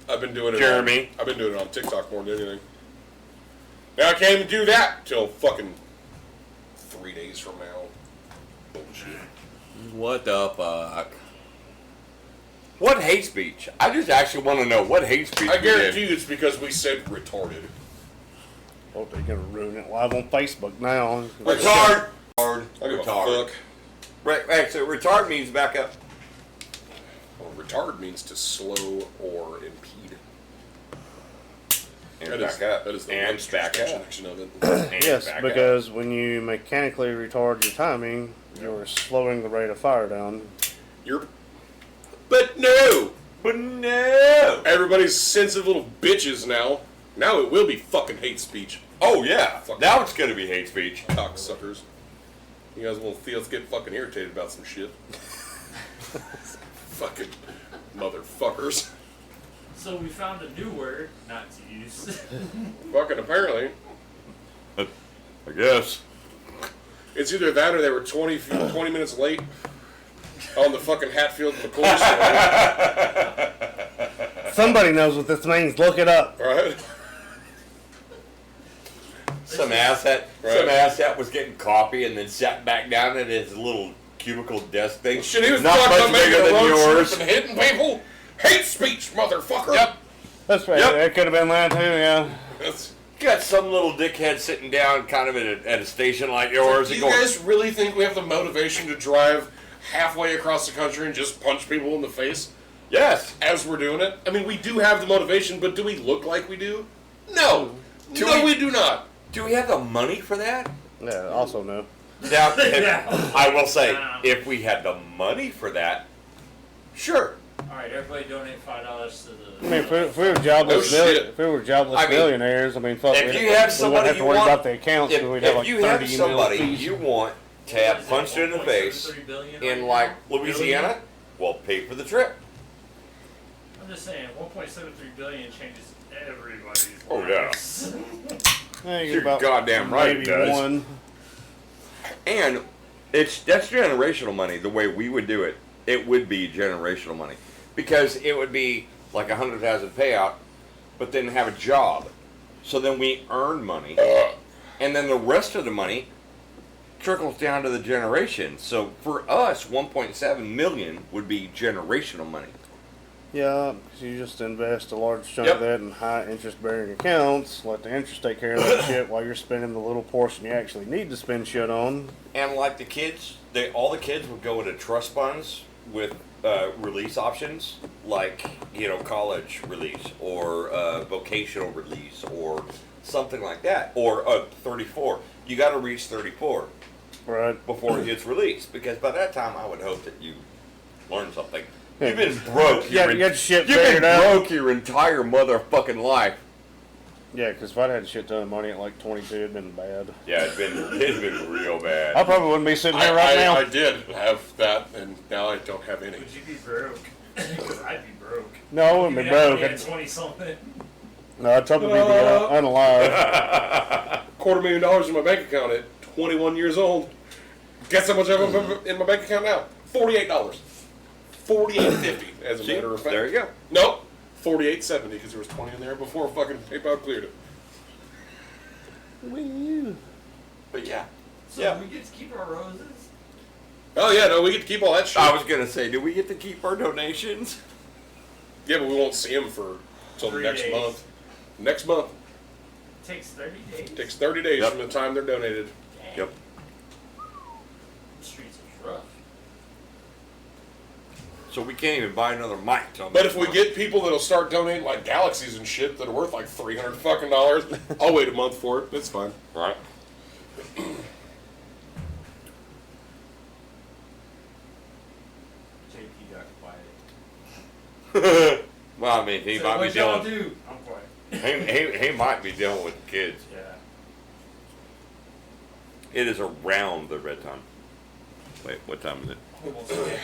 I've been doing it. Jeremy. I've been doing it on TikTok more than anything. Now I can't even do that till fucking 3 days from now. Bullshit. What the fuck? What hate speech? I just actually want to know what hate speech I we did. guarantee you it's because we said retarded. Oh, they're gonna ruin it live on Facebook now. Retard. I don't give a Retard. fuck. Right, so retard means back up. Well, retard means to slow or impede. And That back is, up. that is the and Webster's back up. definition of it. And Yes, back because when you mechanically retard your timing, you're slowing the rate of fire down. You're, but no! up. But no. Everybody's sensitive little bitches now. Now it will be fucking hate speech. Oh yeah. Fuck. Now it's gonna be hate speech. Cocksuckers. You guys will feel us get fucking irritated about some shit. Fucking motherfuckers. So we found a new word not to use. Fucking apparently. I guess. It's either that or they were 20 minutes late on the fucking Hatfield McCoy story. Somebody knows what this means. Look it up. Right? Some asshat. Right. Some asshat was getting coffee and then sat back down at his little cubicle desk thing. Shit, he was not talking much about making bigger a than road yours. trip and hitting people. Hate speech, motherfucker. Yep. That's right. Yep. That could have been that too. Yeah. That's, Got some little dickhead sitting down, kind of at a station like yours. do and you going, guys really think we have the motivation to drive halfway across the country and just punch people in the face yes. as we're doing it? I mean, we do have the motivation, but do we look like we do? No. Do No, we- we do not. Do we have the money for that? Yeah. Also no. Now, Yeah. I will say, Yeah. if we had the money for that, sure. Alright, everybody donate $5 to the. I mean, if we were jobless, No shit. if we were jobless I mean, millionaires, I mean, fuck. if we you have we somebody wouldn't have to you worry want- about the accounts. If, 'cause we'd have if like you 30 have email somebody fees. you want to have punched in the face 1.73 billion in right like now? Louisiana, well, pay for the trip. I'm just saying, 1.73 billion changes everybody's Oh, yeah. lives. Yeah, you get You're about goddamn right it maybe does. one. And that's generational money. The way we would do it, it would be generational money because it would be like 100,000 payout, but then have a job. So then we earn money, and then the rest of the money trickles down to the generation. So for us, 1.7 million would be generational money. Yeah, 'cause you just invest a large chunk Yep. of that in high interest bearing accounts, let the interest take care of that shit while you're spending the little portion you actually need to spend shit on. And like the kids, all the kids would go into trust funds with release options, like college release or vocational release or something like that, or 34. You got to reach 34 Right. before it gets released, because by that time I would hope that you learn something. You've been broke. Yeah, you got your shit You've been figured out. broke your entire motherfucking life. Yeah, because if I'd had a shit ton of money at like 22, it'd been bad. Yeah, it's been real bad. I probably wouldn't be sitting here right now. I did have that, and now I don't have any. Would you be broke? Because I'd be broke. No, I wouldn't be broke. At 20 something. No, I'd probably be unalive. $250,000 in my bank account at 21 years old. Guess how much I have in my bank account now? $48. $48.50, as a See, matter of fact. there you go. Nope. $48.70 because there was 20 in there before fucking PayPal cleared it. But yeah. So Yeah. we get to keep our roses? Oh yeah, no, we get to keep all that shit. I was gonna say, do we get to keep our donations? Yeah, but we won't see them for till 3 next days. month. Next month. Takes 30 days. Takes 30 days Yep. from the time they're donated. Dang. Yep. The streets are rough. So we can't even buy another mic till But next if we month. get people that'll start donating like galaxies and shit that are worth like $300 fucking dollars, I'll wait a month for it. That's fine. right. JP got quiet. Well, I mean, he So might be what y'all dealing. do? I'm quiet. He might be dealing with kids. Yeah. It is around the red time. Wait, what time is it? Almost there.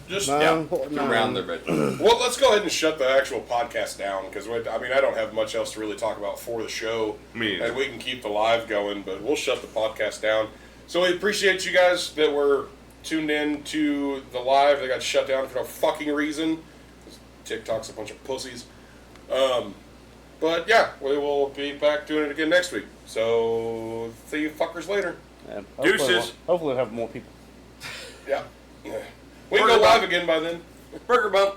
Just Nine. Around the red time. well, let's go ahead and shut the actual podcast down because I mean I don't have much else to really talk about for the show, Me neither. and we can keep the live going, but we'll shut the podcast down. So we appreciate you guys that were tuned in to the live. They got shut down for no fucking reason. TikTok's a bunch of pussies. But yeah, we will be back doing it again next week. So see you fuckers later. Yeah, Deuces. Hopefully we'll have more people. Yeah. We can go live again by then. Burger bump.